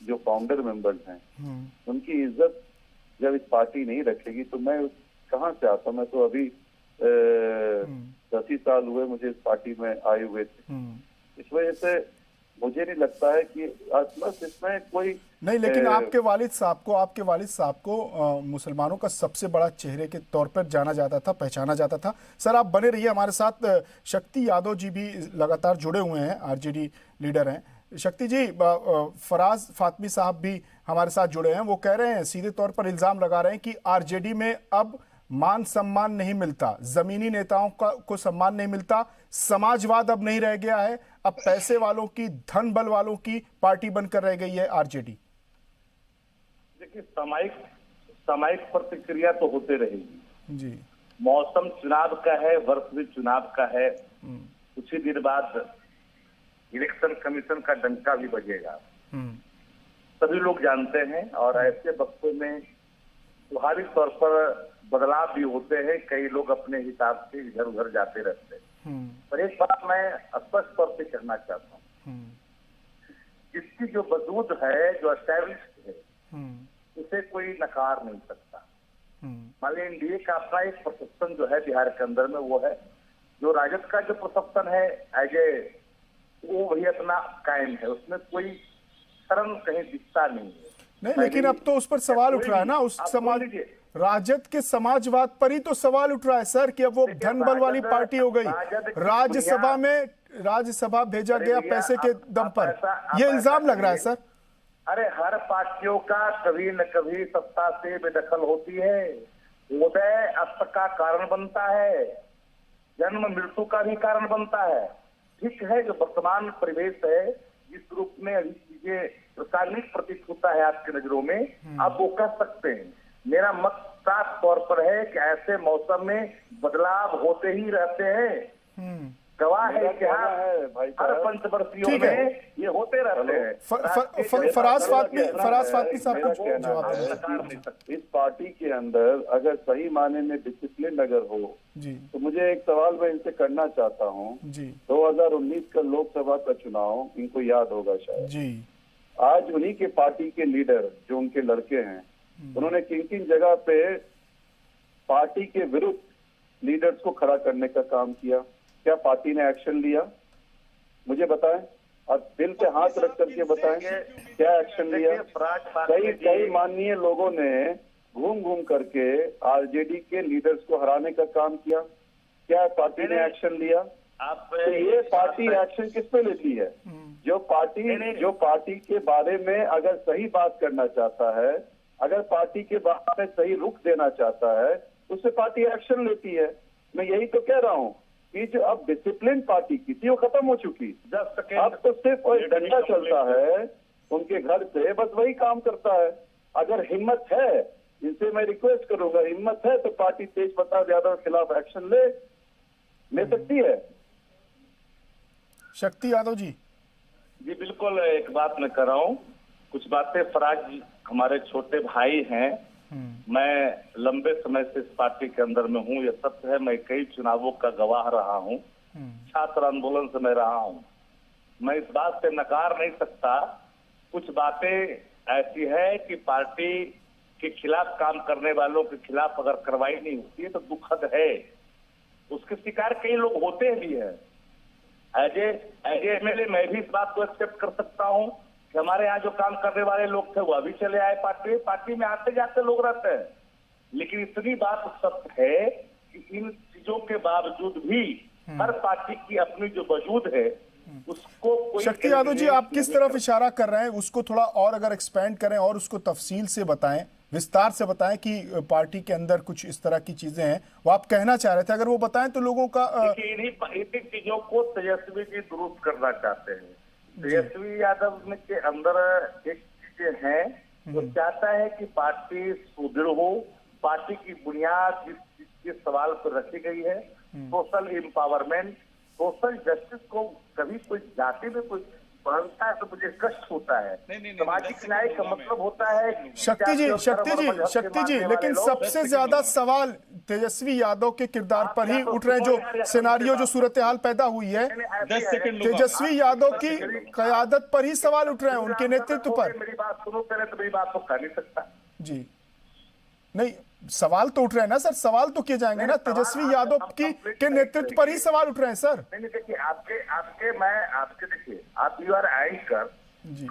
जो फाउंडर मेंबर्स हैं, उनकी इज्जत जब इस पार्टी नहीं रखेगी तो मैं कहाँ से आता? मैं तो अभी 10 ही साल हुए मुझे इस पार्टी में आए हुए थे। इस वजह से मुझे नहीं लगता है कि बस इसमें कोई नहीं, लेकिन आपके वालिद साहब को मुसलमानों का सबसे बड़ा चेहरे के तौर पर जाना जाता था, पहचाना जाता था। सर, आप बने रहिए हमारे साथ। शक्ति यादव जी भी लगातार जुड़े हुए हैं, आरजेडी लीडर हैं। शक्ति जी, फराज फातमी साहब भी हमारे साथ जुड़े हैं। वो कह रहे हैं, सीधे तौर पर इल्जाम लगा रहे हैं कि आरजेडी में अब मान सम्मान नहीं मिलता, जमीनी नेताओं को सम्मान नहीं मिलता, समाजवाद अब नहीं रह गया है, अब पैसे वालों की, धन बल वालों की पार्टी बनकर रह गई है आरजेडी। देखिए, सामयिक प्रतिक्रिया तो होते रहेगी जी। मौसम चुनाव का है, वर्ष भी चुनाव का है। कुछ ही देर बाद इलेक्शन कमीशन का डंका भी बजेगा, सभी लोग जानते हैं। और ऐसे वक्तों में स्वाभाविक तौर पर बदलाव भी होते हैं, कई लोग अपने हिसाब से इधर उधर जाते रहते हैं। पर एक बात मैं स्पष्ट तौर से कहना चाहता हूँ, जिसकी जो वजूद है, जो एस्टैब्लिश्ड है, उसे कोई नकार नहीं सकता। मान लीजिए एनडीए का अपना एक परसेप्शन जो है बिहार के अंदर में, वो है जो राजद का जो परसेप्शन है एज ए, वो वही अपना कायम है, उसमें कोई शर्म कहीं दिखता नहीं है। नहीं, लेकिन अब तो उस पर सवाल उठ रहा है ना, उस समाज राजद के समाजवाद पर ही तो सवाल उठ रहा है सर, कि अब वो धन बल वाली पार्टी हो गई। राज्यसभा भेजा गया पैसे के दम पर, ये इल्जाम लग रहा है सर। अरे, हर पार्टियों का कभी न कभी सत्ता से बेदखल होती है। उदय अस्त का कारण बनता है, जन्म मृत्यु का भी कारण बनता है। ठीक है, जो वर्तमान परिवेश है, जिस रूप में अभी चीजें रासायनिक प्रतीत होता है आपकी नजरों में, आप वो कह सकते हैं। मेरा मत साफ तौर पर है कि ऐसे मौसम में बदलाव होते ही रहते हैं। गवाह है कि हर पंचवर्षीयों में ये होते रहते हैं। फराज फातमी साहब कुछ जवाब इस पार्टी के अंदर अगर सही माने में डिसिप्लिन अगर हो जी, तो मुझे एक सवाल मैं इनसे करना चाहता हूँ। 2019 का लोकसभा का चुनाव इनको याद होगा शायद जी। आज उन्हीं के पार्टी के लीडर जो उनके लड़के हैं, उन्होंने किन किन जगह पे पार्टी के विरुद्ध लीडर्स को खड़ा करने का काम किया? क्या पार्टी ने एक्शन लिया? मुझे बताएं, और दिल पे हाथ रख करके बताएं क्या एक्शन लिया? कई माननीय लोगों ने घूम घूम करके आरजेडी के लीडर्स को हराने का काम किया। क्या पार्टी ने एक्शन लिया? तो ये पार्टी एक्शन किस पे लेती है? जो पार्टी के बारे में अगर सही बात करना चाहता है, अगर पार्टी के बारे में सही रुख देना चाहता है, उससे पार्टी एक्शन लेती है। मैं यही तो कह रहा हूँ कि जो अब डिसिप्लिन पार्टी की थी वो खत्म हो चुकी। अब तो सिर्फ डंडा चलता है उनके घर से, बस वही काम करता है। अगर हिम्मत है, इनसे मैं रिक्वेस्ट करूंगा, हिम्मत है तो पार्टी तेज प्रताप यादव के खिलाफ एक्शन ले सकती है। शक्ति यादव जी। जी बिल्कुल, एक बात मैं कर रहा हूँ, कुछ बातें फराज हमारे छोटे भाई हैं। मैं लंबे समय से इस पार्टी के अंदर में हूँ, यह सत्य है। मैं कई चुनावों का गवाह रहा हूँ, छात्र आंदोलन से मैं रहा हूँ। मैं इस बात से नकार नहीं सकता, कुछ बातें ऐसी है कि पार्टी के खिलाफ काम करने वालों के खिलाफ अगर कार्रवाई नहीं होती है तो दुखद है। उसके शिकार कई लोग होते भी हैं। एज एमएलए मैं भी इस बात को एक्सेप्ट कर सकता हूँ कि हमारे यहाँ जो काम करने वाले लोग थे वो अभी चले आए पार्टी में आते जाते लोग रहते हैं। लेकिन इतनी बात सत्य है कि इन चीजों के बावजूद भी हर पार्टी की अपनी जो वजूद है उसको कोई। शक्ति यादव जी, आप किस तरफ इशारा कर रहे हैं, उसको थोड़ा और अगर एक्सपेंड करें और उसको तफसील से बताएं, विस्तार से बताएं कि पार्टी के अंदर कुछ इस तरह की चीजें हैं, वो आप कहना चाह रहे थे, अगर वो बताएं तो लोगों का। इन्हीं चीजों को तेजस्वी जी दुरुस्त करना चाहते हैं। तेजस्वी यादव के अंदर एक चीजें हैं, वो चाहता है कि पार्टी सुदृढ़ हो। पार्टी की बुनियाद जिस सवाल पर रखी गई है, सोशल एम्पावरमेंट, सोशल जस्टिस को कभी कोई जाति में कोई पढ़ता है तो मुझे कष्ट होता है। सामाजिक न्याय का मतलब होता है। शक्ति जी, लेकिन सबसे ज्यादा सवाल तेजस्वी यादव के किरदार पर ही उठ रहे हैं। जो सिनारियो, जो सूरत हाल पैदा हुई है, तेजस्वी यादव की क़यादत पर ही सवाल उठ रहे हैं, उनके नेतृत्व पर। मेरी बात सुनो पहले, तो मेरी बात तो कर नहीं सकता जी। नहीं, सवाल तो उठ रहे हैं ना सर, सवाल तो किए जाएंगे ना। तेजस्वी यादव के नेतृत्व पर ही सवाल उठ रहे हैं सर। नहीं देखिए, आपके देखिए, आप यू आर एंकर,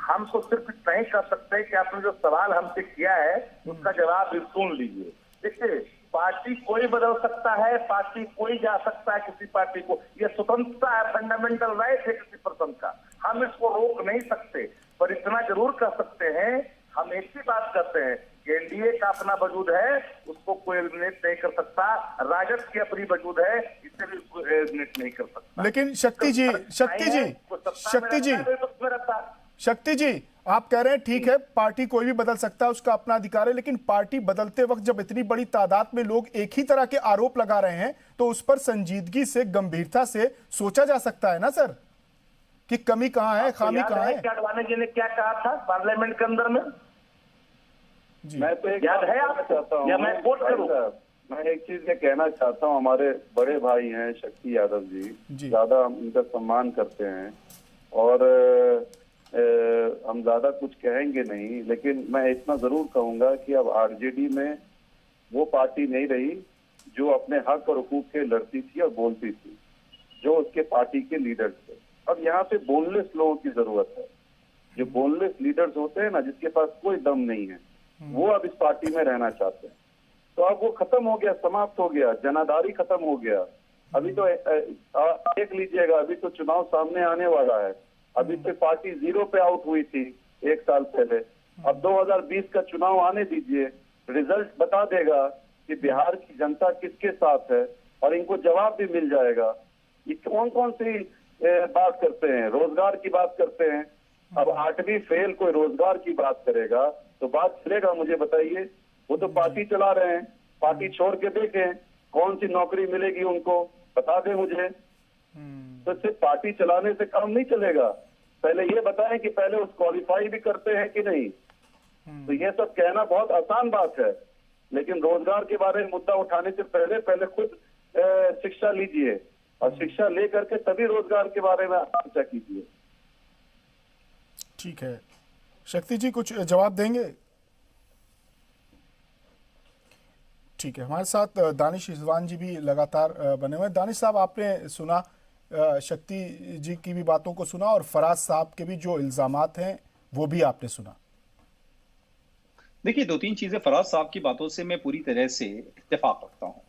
हम तो सिर्फ इतना ही कर सकते हैं कि आपने जो सवाल हमसे किया है उसका जवाब भी सुन लीजिए। देखिए, पार्टी कोई बदल सकता है, पार्टी कोई जा सकता है किसी पार्टी को, यह स्वतंत्रता है, फंडामेंटल राइट है किसी पर्सन का, हम इसको रोक नहीं सकते। पर इतना जरूर कर सकते हैं, हम एक ही बात करते हैं, एनडीए का अपना वजूद है, उसको कोई एलिमिनेट नहीं कर सकता। राजद की अपनी वजूद है, इसे भी कोई एलिमिनेट नहीं कर सकता। लेकिन शक्ति जी, आप कह रहे हैं ठीक है, पार्टी कोई भी बदल सकता है, उसका अपना अधिकार है, लेकिन पार्टी बदलते वक्त जब इतनी बड़ी तादाद में लोग एक ही तरह के आरोप लगा रहे हैं तो उस पर संजीदगी से, गंभीरता से सोचा जा सकता है ना सर, कि कमी कहाँ है, खामी कहाँ है। अडवाणी जी ने क्या कहा था पार्लियामेंट के अंदर में? मैं तो एक याद है आप चाहता हूँ, या मैं कोट करूं? मैं एक चीज ये कहना चाहता हूँ, हमारे बड़े भाई हैं शक्ति यादव जी, ज्यादा हम इनका सम्मान करते हैं और हम ज्यादा कुछ कहेंगे नहीं, लेकिन मैं इतना जरूर कहूंगा कि अब आरजेडी में वो पार्टी नहीं रही जो अपने हक और हुकूक के लड़ती थी और बोलती थी, जो उसके पार्टी के लीडर्स थे। अब यहाँ पे बोनलेस लोगों की जरूरत है। जो बोनलेस लीडर्स होते हैं ना, जिसके पास कोई दम नहीं है, वो अब इस पार्टी में रहना चाहते हैं। तो अब वो खत्म हो गया, समाप्त हो गया, जनाधारी खत्म हो गया। अभी तो देख लीजिएगा, अभी तो चुनाव सामने आने वाला है। अभी से पार्टी 0 पे आउट हुई थी 1 साल पहले। अब 2020 का चुनाव आने दीजिए, रिजल्ट बता देगा कि कि बिहार की जनता किसके साथ है और इनको जवाब भी मिल जाएगा। ये कौन कौन सी बात करते हैं, रोजगार की बात करते हैं। अब 8वीं फेल कोई रोजगार की बात करेगा तो बात चलेगा? मुझे बताइए। वो तो पार्टी चला रहे हैं, पार्टी छोड़ के देखें कौन सी नौकरी मिलेगी उनको, बता दें मुझे। तो सिर्फ पार्टी चलाने से काम नहीं चलेगा, पहले ये बताएं कि पहले उस क्वालिफाई भी करते हैं कि नहीं। तो ये सब कहना बहुत आसान बात है, लेकिन रोजगार के बारे में मुद्दा उठाने से पहले खुद शिक्षा लीजिए और शिक्षा लेकर के तभी रोजगार के बारे में चर्चा कीजिए। ठीक है, शक्ति जी कुछ जवाब देंगे? ठीक है, हमारे साथ दानिश रिजवान जी भी लगातार बने हुए हैं। दानिश साहब, आपने सुना शक्ति जी की भी बातों को सुना और फराज साहब के भी जो इल्जामात हैं वो भी आपने सुना। देखिए, 2-3 चीजें फराज साहब की बातों से मैं पूरी तरह से इत्तेफाक रखता हूं।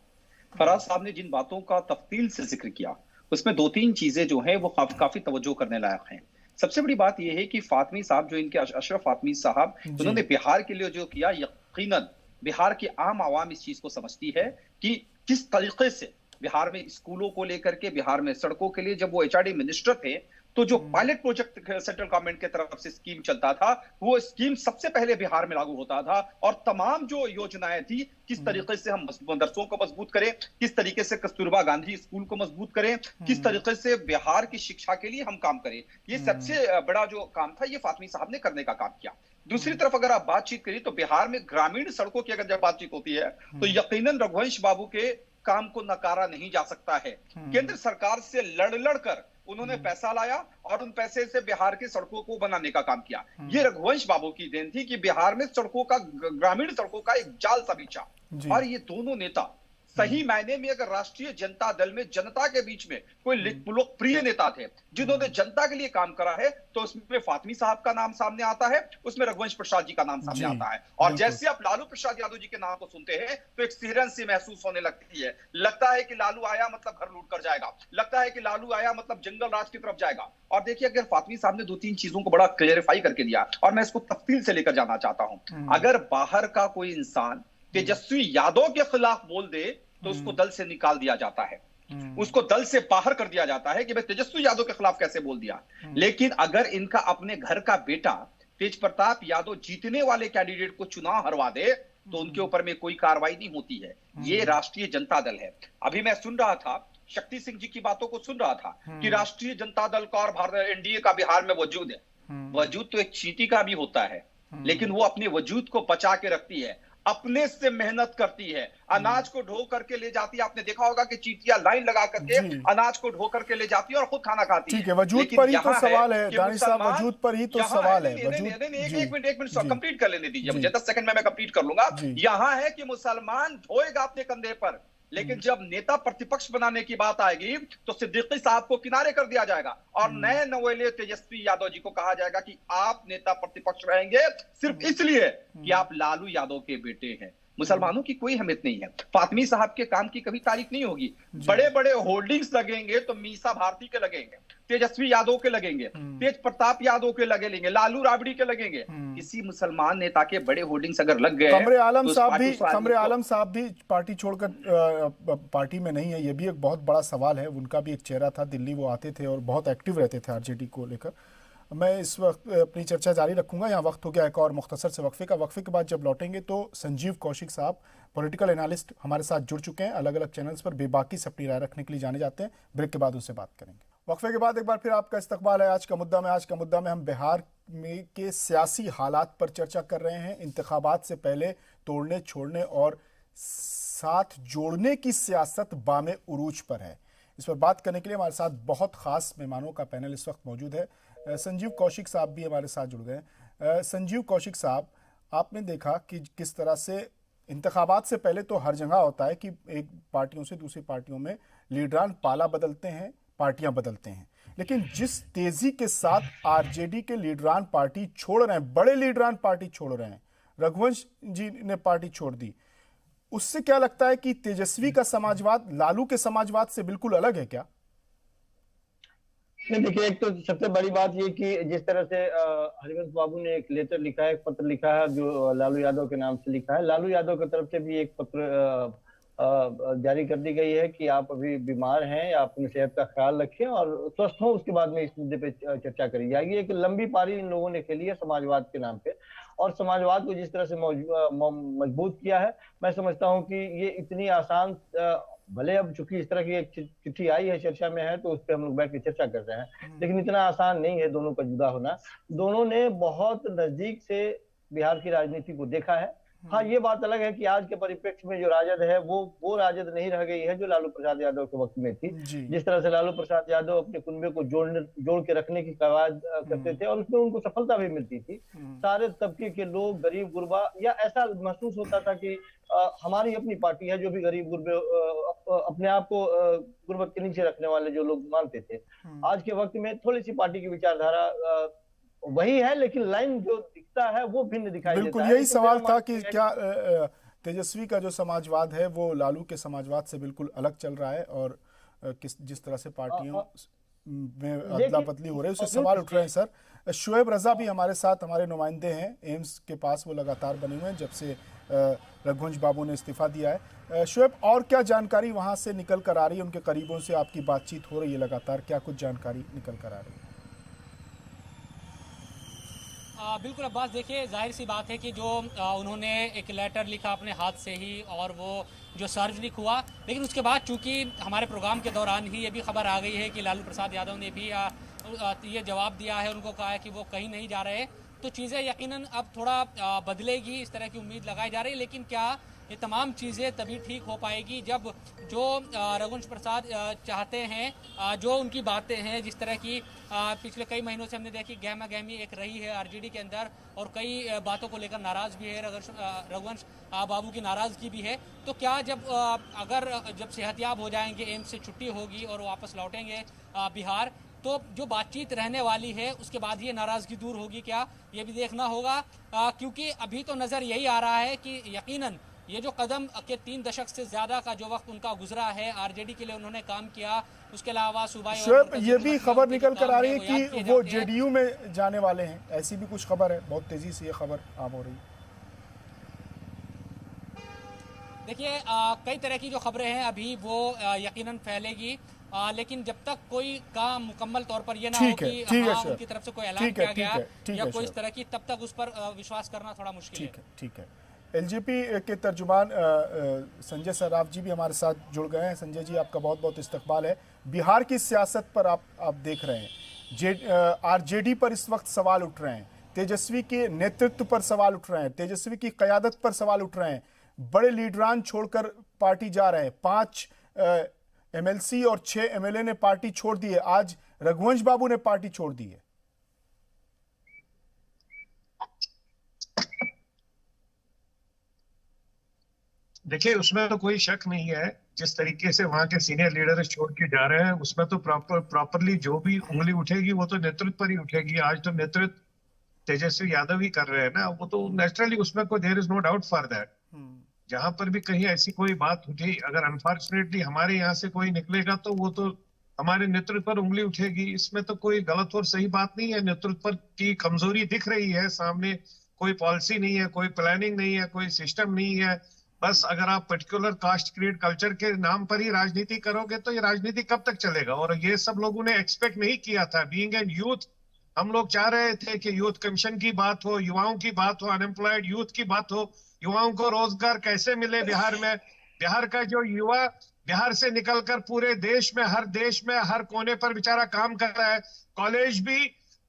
फराज साहब ने जिन बातों का तफसील से जिक्र किया उसमें 2-3 चीजें जो हैं वो काफी तवज्जो करने लायक हैं। सबसे बड़ी बात यह है कि फातमी साहब जो इनके अशरफ फातमी साहब, उन्होंने बिहार के लिए जो किया, यकीनन बिहार की आम आवाम इस चीज को समझती है कि किस तरीके से बिहार में स्कूलों को लेकर के, बिहार में सड़कों के लिए, जब वो एचआरडी मिनिस्टर थे तो जो पायलट प्रोजेक्ट सेंट्रल गवर्नमेंट की तरफ से स्कीम चलता था, वो स्कीम सबसे पहले बिहार में लागू होता था। और तमाम जो योजनाएं थी, किस तरीके से हम मदरसों को मजबूत करें, किस तरीके से कस्तूरबा गांधी स्कूल को मजबूत करें, किस तरीके से बिहार की शिक्षा के लिए हम काम करें, ये सबसे बड़ा जो काम था ये फातमी साहब ने करने का काम किया। दूसरी तरफ अगर आप बातचीत करें तो बिहार में ग्रामीण सड़कों की अगर जब बातचीत होती है तो यकीनन रघुवंश बाबू के काम को नकारा नहीं जा सकता है। केंद्र सरकार से लड़ कर उन्होंने पैसा लाया और उन पैसे से बिहार की सड़कों को बनाने का काम किया। ये रघुवंश बाबू की देन थी कि बिहार में सड़कों का, ग्रामीण सड़कों का एक जाल सा बिछा। और ये दोनों नेता सही मायने में अगर राष्ट्रीय जनता दल में जनता के बीच में कोई लोकप्रिय नेता थे जिन्होंने जनता के लिए काम करा है, तो उसमें फातमी साहब का नाम सामने आता है, उसमें रघुवंश प्रसाद जी का नाम सामने आता है। और जैसे आप लालू प्रसाद यादव जी के नाम को सुनते हैं तो एक सिहरन सी महसूस होने लगती है। लगता है कि लालू आया मतलब घर लूट कर जाएगा, लगता है कि लालू आया मतलब जंगल राज की तरफ जाएगा। और देखिए, अगर फातमी साहब ने 2-3 चीजों को बड़ा क्लियरिफाई करके दिया और मैं इसको तफसील से लेकर जाना चाहता हूं। अगर बाहर का कोई इंसान तेजस्वी यादव के खिलाफ बोल दे तो उसको दल से निकाल दिया जाता है, उसको दल से बाहर कर दिया जाता है कि भाई तेजस्वी यादव के खिलाफ कैसे बोल दिया। लेकिन अगर इनका अपने घर का बेटा तेज प्रताप यादव जीतने वाले कैंडिडेट को चुनाव हरवा दे तो उनके ऊपर में कोई कार्रवाई नहीं होती है। ये राष्ट्रीय जनता दल है। अभी मैं सुन रहा था, शक्ति सिंह जी की बातों को सुन रहा था कि राष्ट्रीय जनता दल का और भारत एनडीए का बिहार में वजूद है। वजूद तो एक चींटी का भी होता है, लेकिन वो अपने वजूद को बचा के रखती है, अपने से मेहनत करती है, अनाज को ढो करके ले जाती है। आपने देखा होगा कि चींटियां लाइन लगा करके अनाज को ढो करके ले जाती है और खुद खाना खाती है। ठीक है, वजूद पर ही तो सवाल है दानिश साहब, वजूद पर ही तो सवाल है। एक मिनट कंप्लीट कर लेने दीजिए मुझे, 10 सेकंड में मैं कंप्लीट कर लूंगा। यहां है कि मुसलमान ढोएगा अपने कंधे पर, लेकिन जब नेता प्रतिपक्ष बनाने की बात आएगी तो सिद्दीकी साहब को किनारे कर दिया जाएगा और नए नवेले तेजस्वी यादव जी को कहा जाएगा कि आप नेता प्रतिपक्ष रहेंगे सिर्फ इसलिए कि आप लालू यादव के बेटे हैं। मुसलमानों की कोई अहमियत नहीं है। फातमी साहब के काम की कभी तारीफ नहीं होगी। बड़े बड़े होर्डिंग्स लगेंगे तो मीसा भारती के लगेंगे, तेजस्वी यादव के लगेंगे, तेज प्रताप यादव के लगेंगे, लालू राबड़ी के लगेंगे। किसी मुसलमान नेता के बड़े होर्डिंग्स अगर लग गए, कमरे आलम साहब भी पार्टी छोड़कर पार्टी में नहीं है, ये भी एक बहुत बड़ा सवाल है। उनका भी एक चेहरा था, दिल्ली वो आते थे और बहुत एक्टिव रहते थे आरजेडी को लेकर। मैं इस वक्त अपनी चर्चा जारी रखूंगा। यहाँ वक्त हो गया एक और मुख्तसर से वक्फे का। वक्फे के बाद जब लौटेंगे तो संजीव कौशिक साहब, पॉलिटिकल एनालिस्ट, हमारे साथ जुड़ चुके हैं। अलग अलग चैनल्स पर बेबाकी से अपनी राय रखने के लिए जाने जाते हैं। ब्रेक के बाद उनसे बात करेंगे। वक्फे के बाद एक बार फिर आपका इस्तकबाल है। आज का मुद्दा में हम बिहार में के सियासी हालात पर चर्चा कर रहे हैं। इंतखाबात से पहले तोड़ने, छोड़ने और साथ जोड़ने की सियासत बामे उरूज पर है। इस पर बात करने के लिए हमारे साथ बहुत खास मेहमानों का पैनल इस वक्त मौजूद है। संजीव कौशिक साहब भी हमारे साथ जुड़ गए। संजीव कौशिक साहब, आपने देखा कि किस तरह से इंतखाबात से पहले तो हर जगह होता है कि एक पार्टियों से दूसरी पार्टियों में लीडरान पाला बदलते हैं, पार्टियां बदलते हैं, लेकिन जिस तेजी के साथ आरजेडी के लीडरान पार्टी छोड़ रहे हैं, बड़े लीडरान पार्टी छोड़ रहे हैं, रघुवंश जी ने पार्टी छोड़ दी, उससे क्या लगता है कि तेजस्वी का समाजवाद लालू के समाजवाद से बिल्कुल अलग है क्या? नहीं, देखिए, एक तो सबसे बड़ी बात ये कि जिस तरह से हरिवंश बाबू ने एक लेटर लिखा है, एक पत्र लिखा है जो लालू यादव के नाम से लिखा है। लालू यादव की तरफ से भी एक पत्र जारी कर दी गई है कि आप अभी बीमार हैं, आप अपनी सेहत का ख्याल रखें और स्वस्थ हो, उसके बाद में इस मुद्दे पे चर्चा करी जाएगी। एक लंबी पारी इन लोगों ने खेली है समाजवाद के नाम पे, और समाजवाद को जिस तरह से मजबूत किया है, मैं समझता हूँ कि ये इतनी आसान, भले अब चूंकि इस तरह की एक चिट्ठी आई है, चर्चा में है, तो उस पर हम लोग बैठ के चर्चा कर रहे हैं, लेकिन इतना आसान नहीं है दोनों का जुदा होना। दोनों ने बहुत नजदीक से बिहार की राजनीति को देखा है। हाँ, ये बात अलग है कि आज के परिप्रेक्ष्य में जो राजद है वो राजद नहीं रह गई है जो लालू प्रसाद यादव के वक्त में थी। जिस तरह से लालू प्रसाद यादव अपने कुनबे को जोड़ के रखने की कवायद करते थे और उसमें उनको सफलता भी मिलती थी। सारे तबके के लोग, गरीब गुरबा, या ऐसा महसूस होता था कि हमारी अपनी पार्टी है, जो भी गरीब गुरबे अपने आप को गुर्बत के नीचे रखने वाले जो लोग मानते थे। आज के वक्त में थोड़ी सी पार्टी की विचारधारा वही है, लेकिन लाइन जो दिखता है वो भिन्न दिखाई देता है। बिल्कुल यही सवाल था कि क्या तेजस्वी का जो समाजवाद है वो लालू के समाजवाद से बिल्कुल अलग चल रहा है, और जिस तरह से पार्टियों में अदला बदली हो रही है, उससे सवाल उठ रहे हैं। सर, शुएब रजा भी हमारे साथ, हमारे नुमाइंदे हैं एम्स के पास, वो लगातार बने हुए हैं जब से रघुवंश बाबू ने इस्तीफा दिया है। शुएब, और क्या जानकारी वहां से निकल कर आ रही है? उनके करीबों से आपकी बातचीत हो रही है लगातार, क्या कुछ जानकारी निकल कर आ रही है? बिल्कुल अब्बास, देखिए, जाहिर सी बात है कि जो उन्होंने एक लेटर लिखा अपने हाथ से ही, और वो जो सार्वजनिक हुआ, लेकिन उसके बाद चूंकि हमारे प्रोग्राम के दौरान ही ये भी खबर आ गई है कि लालू प्रसाद यादव ने भी ये जवाब दिया है, उनको कहा है कि वो कहीं नहीं जा रहे, तो चीज़ें यकीनन अब थोड़ा बदलेगी, इस तरह की उम्मीद लगाई जा रही है। लेकिन क्या ये तमाम चीज़ें तभी ठीक हो पाएगी जब जो रघुवंश प्रसाद चाहते हैं, जो उनकी बातें हैं, जिस तरह की पिछले कई महीनों से हमने देखी गहमा गहमी एक रही है आरजेडी के अंदर, और कई बातों को लेकर नाराज भी है रघुवंश बाबू की नाराजगी भी है। तो क्या जब सेहतयाब हो जाएंगे, एम्स से छुट्टी होगी और वापस लौटेंगे बिहार, तो जो बातचीत रहने वाली है उसके बाद ये नाराजगी दूर होगी क्या, ये भी देखना होगा। क्योंकि अभी तो नज़र यही आ रहा है कि यकीनन ये जो कदम के 3 दशक से ज्यादा का जो वक्त उनका गुजरा है, आरजेडी के लिए उन्होंने काम किया, उसके अलावा सूबाई ये भी खबर निकल कर आ रही है कि वो जेडीयू में जाने वाले हैं, ऐसी भी कुछ खबर है, बहुत तेजी से ये खबर आम हो रही है। देखिए, कई तरह की जो खबरें हैं अभी वो यकीनन फैलेगी, लेकिन जब तक कोई काम मुकम्मल तौर पर ये ना हो कि उनकी तरफ से कोई ऐलान किया गया या कोई इस तरह की, तब तक उस पर विश्वास करना थोड़ा मुश्किल है। ठीक है। एलजेपी के तर्जुमान संजय सराफ जी भी हमारे साथ जुड़ गए हैं। संजय जी, आपका बहुत बहुत इस्तकबाल है। बिहार की सियासत पर आप देख रहे हैं, आरजेडी पर इस वक्त सवाल उठ रहे हैं, तेजस्वी के नेतृत्व पर सवाल उठ रहे हैं, तेजस्वी की क़यादत पर सवाल उठ रहे हैं, बड़े लीडरान छोड़कर पार्टी जा रहे हैं, 5 एमएलसी और 6 एमएलए ने पार्टी छोड़ दी है, आज रघुवंश बाबू ने पार्टी छोड़ दी है। देखिए, उसमें तो कोई शक नहीं है, जिस तरीके से वहां के सीनियर लीडर छोड़ के जा रहे हैं, उसमें तो प्रॉपरली जो भी उंगली उठेगी वो तो नेतृत्व पर ही उठेगी। आज तो नेतृत्व तेजस्वी यादव ही कर रहे हैं ना, वो तो नेचुरली, उसमें कोई there is no doubt for that. जहां पर भी कहीं ऐसी कोई बात उठी, अगर अनफॉर्चुनेटली हमारे यहाँ से कोई निकलेगा तो वो तो हमारे नेतृत्व पर उंगली उठेगी। इसमें तो कोई गलत और सही बात नहीं है। नेतृत्व पर की कमजोरी दिख रही है सामने, कोई पॉलिसी नहीं है, कोई प्लानिंग नहीं है, कोई सिस्टम नहीं है। बस अगर आप पर्टिकुलर कास्ट क्रीड कल्चर के नाम पर ही राजनीति करोगे तो ये राजनीति कब तक चलेगा। और ये सब लोगों ने एक्सपेक्ट नहीं किया था। बीइंग एन यूथ, हम लोग चाह रहे थे कि यूथ कमीशन की बात हो, युवाओं की बात हो, अनएम्प्लॉयड यूथ की बात हो, युवाओं को रोजगार कैसे मिले बिहार में। बिहार का जो युवा बिहार से निकलकर पूरे देश में, हर कोने पर बेचारा काम कर रहा है।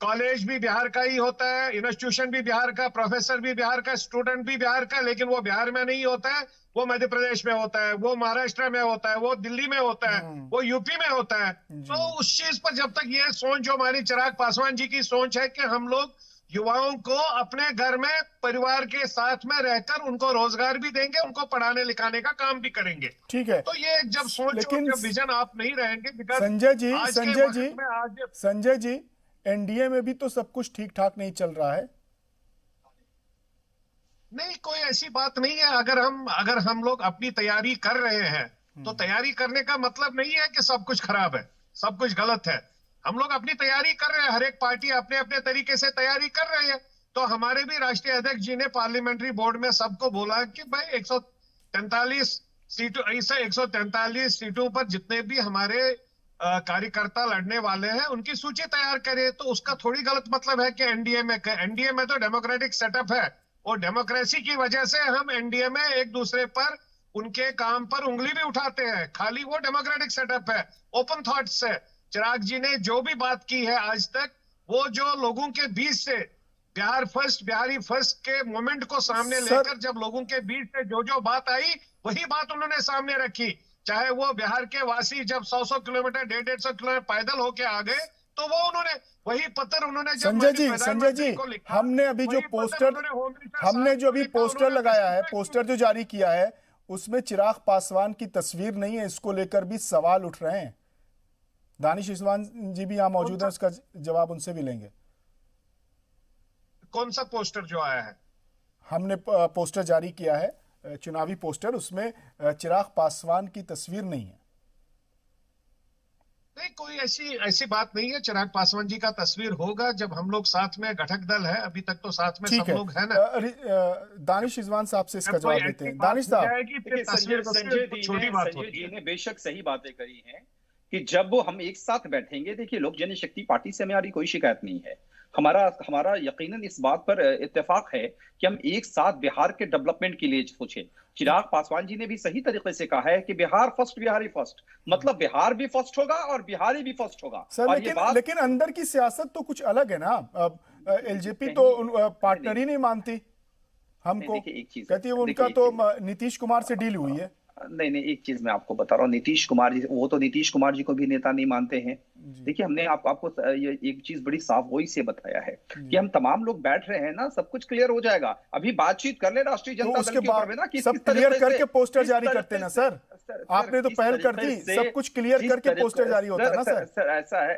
कॉलेज भी बिहार का ही होता है, इंस्टीट्यूशन भी बिहार का, प्रोफेसर भी बिहार का, स्टूडेंट भी बिहार का, लेकिन वो बिहार में नहीं होता है, वो मध्य प्रदेश में होता है, वो महाराष्ट्र में होता है, वो दिल्ली में होता है, वो यूपी में होता है। तो उस चीज पर जब तक ये सोच, जो हमारी चिराग पासवान जी की सोच है कि हम लोग युवाओं को अपने घर में परिवार के साथ में रहकर उनको रोजगार भी देंगे, उनको पढ़ाने लिखाने का काम भी करेंगे। ठीक है, तो ये जब सोच, जब विजन आप नहीं रहेंगे। संजय जी, एनडीए में भी तो सब कुछ ठीक ठाक नहीं चल रहा है। नहीं, कोई ऐसी बात नहीं है। अगर हम लोग अपनी तैयारी कर रहे हैं तो तैयारी करने का मतलब नहीं है कि सब कुछ खराब है, सब कुछ गलत है। हम लोग अपनी तैयारी कर रहे हैं, हर एक पार्टी अपने अपने तरीके से तैयारी कर रही है। तो हमारे भी राष्ट्रीय अध्यक्ष जी ने पार्लियामेंट्री बोर्ड में सबको बोला कि भाई 143 सीटों, ऐसे 143 सीटों पर जितने भी हमारे कार्यकर्ता लड़ने वाले हैं उनकी सूची तैयार करें। तो उसका थोड़ी गलत मतलब है कि एनडीए में तो डेमोक्रेटिक सेटअप है, और डेमोक्रेसी की वजह से हम एनडीए में एक दूसरे पर उनके काम पर उंगली भी उठाते हैं, खाली वो डेमोक्रेटिक सेटअप है, ओपन थॉट्स है। चिराग जी ने जो भी बात की है आज तक, वो जो लोगों के बीच से बिहारी फर्स्ट के मोमेंट को सामने लेकर जब लोगों के बीच से जो बात आई वही बात उन्होंने सामने रखी। चाहे वो बिहार के वासी जब 100 किलोमीटर 150 किलोमीटर पैदल होके आ गए, तो वो उन्होंने वही पत्र उन्होंने संजय जी हमने अभी जो पोस्टर लगाया है, पोस्टर जो जारी किया है, उसमें चिराग पासवान की तस्वीर नहीं है। इसको लेकर भी सवाल उठ रहे हैं। दानिश इस्वान जी भी यहाँ मौजूद हैं, उसका जवाब उनसे भी लेंगे। कौन सा पोस्टर जो आया है? हमने पोस्टर जारी किया है, चुनावी पोस्टर, उसमें चिराग पासवान की तस्वीर नहीं है। नहीं, कोई ऐसी बात नहीं है। चिराग पासवान जी का तस्वीर होगा जब हम लोग साथ में घटक दल है, अभी तक तो साथ में सब लोग है ना। दानिश इजवान साहब से इसका जवाब देते हैं। दानिश साहब, संजय जी ने बेशक सही बातें करी हैं कि जब हम एक साथ बैठेंगे, देखिए लोक जनशक्ति पार्टी से हमारी कोई शिकायत नहीं है। हमारा यकीनन इस बात पर इत्तेफाक है कि हम एक साथ बिहार के डेवलपमेंट के लिए सोचें। चिराग पासवान जी ने भी सही तरीके से कहा है कि बिहार फर्स्ट, बिहारी फर्स्ट, मतलब बिहार भी फर्स्ट होगा और बिहारी भी फर्स्ट होगा। सर, लेकिन अंदर की सियासत तो कुछ अलग है ना। एलजेपी तो पार्टनर ही नहीं मानती हमको, कहती है उनका तो नीतीश कुमार से डील हुई है। नहीं, एक चीज मैं आपको बता रहा हूँ, नीतीश कुमार जी, वो तो नीतीश कुमार जी को भी नेता नहीं मानते हैं। देखिए, हमने आपको ये एक चीज बड़ी साफ वही से बताया है कि हम तमाम लोग बैठ रहे हैं ना, सब कुछ क्लियर हो जाएगा। अभी बातचीत कर ले राष्ट्रीय जनता दल के ऊपर में ना, सब क्लियर करके पोस्टर जारी करते ना सर। आपने तो पहल कर दी, सब कुछ क्लियर करके पोस्टर जारी होता है ना सर। सर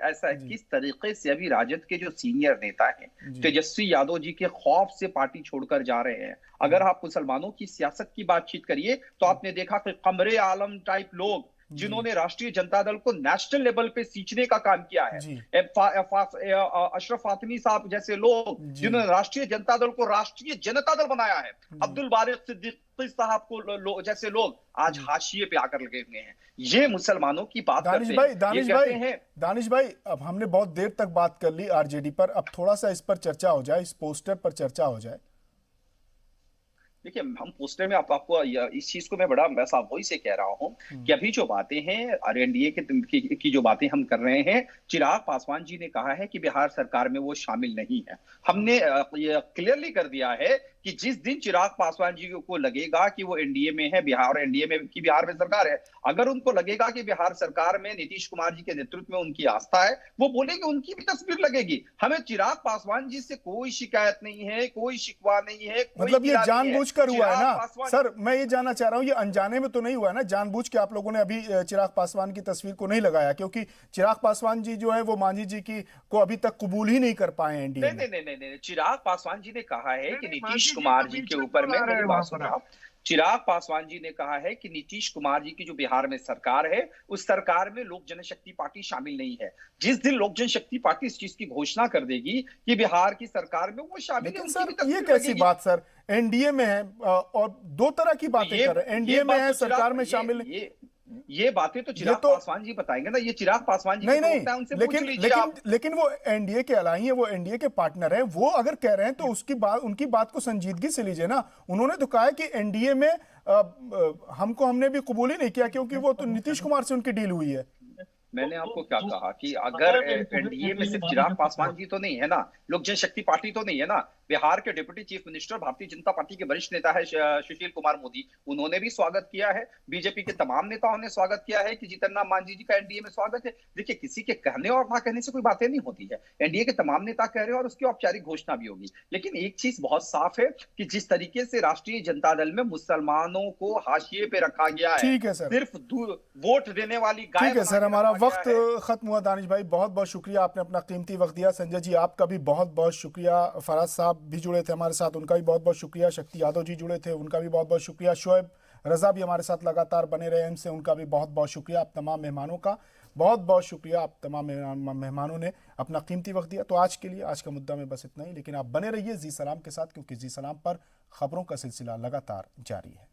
ऐसा है किस तरीके से अभी राजद के जो सीनियर नेता हैं तेजस्वी यादव जी के खौफ से पार्टी छोड़कर जा रहे हैं। अगर आप मुसलमानों की सियासत की बातचीत करिए तो आपने देखा कि कमरे आलम टाइप लोग जिन्होंने राष्ट्रीय जनता दल को नेशनल लेवल पे सींचने का काम किया है, अशरफ फातिमी साहब जैसे लोग जिन्होंने राष्ट्रीय जनता दल को राष्ट्रीय जनता दल बनाया है, अब्दुल बारिक सिद्दीकी साहब को जैसे लोग आज हाशिए पे आकर लगे हुए हैं। ये मुसलमानों की बात करते हैं। दानिश भाई, अब हमने बहुत देर तक बात कर ली आरजेडी पर, अब थोड़ा सा इस पर चर्चा हो जाए, इस पोस्टर पर चर्चा हो जाए। देखिए, हम पोस्टर में आपको इस चीज को मैं बड़ा वैसा वही से कह रहा हूं कि अभी जो बातें हैं आरएनडीए की जो बातें हम कर रहे हैं, चिराग पासवान जी ने कहा है कि बिहार सरकार में वो शामिल नहीं है। हमने ये क्लियरली कर दिया है कि जिस दिन चिराग पासवान जी को लगेगा कि वो एनडीए में है, बिहार एनडीए में की बिहार में सरकार है, अगर उनको लगेगा कि बिहार सरकार में नीतीश कुमार जी के नेतृत्व में उनकी आस्था है, वो बोलेंगे, उनकी भी तस्वीर लगेगी। हमें चिराग पासवान जी से कोई शिकायत नहीं है, कोई शिकवा नहीं है। मतलब ये जानबूझ कर हुआ है ना सर? मैं ये जानना चाह रहा हूँ, ये अनजाने में तो नहीं हुआ है ना? जानबूझ के आप लोगों ने अभी चिराग पासवान की तस्वीर को नहीं लगाया, क्योंकि चिराग पासवान जी जो है वो मांझी जी की को अभी तक कबूल ही नहीं कर पाए एनडीए में। नहीं, चिराग पासवान जी ने कहा है कि नीतीश कुमार के ऊपर में, मेरी बात सुना, चिराग पासवान जी ने कहा है कि नीतीश कुमार जी की जो बिहार में सरकार है, उस सरकार में लोक जनशक्ति पार्टी शामिल नहीं है। जिस दिन लोक जनशक्ति पार्टी इस चीज की घोषणा कर देगी कि बिहार की सरकार में वो शामिल है, सर ये कैसी बात सर? एनडीए में है और दो तरह की बातें कर रहे हैं, एनडीए में है, सरकार में शामिल है। ये बातें तो चिराग पासवान जी बताएंगे ना, ये चिराग पासवान जी लेकिन वो एनडीए के अलाई है, वो एनडीए के पार्टनर है। वो अगर कह रहे हैं तो उनकी बात को संजीदगी से लीजिए ना। उन्होंने तो कहा है कि एनडीए में हमने भी कबूल ही नहीं किया, क्योंकि वो तो नीतीश कुमार से उनकी डील हुई है। मैंने आपको क्या कहा कि अगर एनडीए में सिर्फ चिराग पासवान जी तो नहीं है ना, लोक जनशक्ति पार्टी तो नहीं है ना, बिहार के deputy chief minister Bharatiya Janata party के वरिष्ठ नेता है सुशील कुमार मोदी, उन्होंने भी स्वागत किया है। बीजेपी के तमाम नेताओं ने स्वागत किया है कि जीतन राम मांझी जी का एनडीए में स्वागत है। देखिए, किसी के कहने और ना कहने से कोई बातें नहीं होती है। एनडीए के तमाम नेता कह रहे हैं और उसकी औपचारिक घोषणा भी होगी। लेकिन एक चीज बहुत साफ है कि जिस तरीके से राष्ट्रीय जनता दल में मुसलमानों को हाशिए पे रखा गया है, ठीक है सर, सिर्फ वोट देने वाली गाय। ठीक है सर, हमारा वक्त खत्म हुआ। दानिश भाई, बहुत बहुत शुक्रिया, आपने अपना कीमती वक्त दिया। संजय जी, आपका भी बहुत बहुत शुक्रिया। फराज साहब भी जुड़े थे हमारे साथ, उनका भी बहुत बहुत शुक्रिया। शक्ति यादव जी जुड़े थे, उनका भी बहुत बहुत शुक्रिया। शोएब रजा भी हमारे साथ लगातार बने रहे एम से, उनका भी बहुत बहुत शुक्रिया। आप तमाम मेहमानों का बहुत बहुत शुक्रिया, आप तमाम मेहमानों ने अपना कीमती वक्त दिया। तो आज के लिए आज का मुद्दा में बस इतना ही, लेकिन आप बने रहिए जी सलाम के साथ, क्योंकि जी सलाम पर खबरों का सिलसिला लगातार जारी है।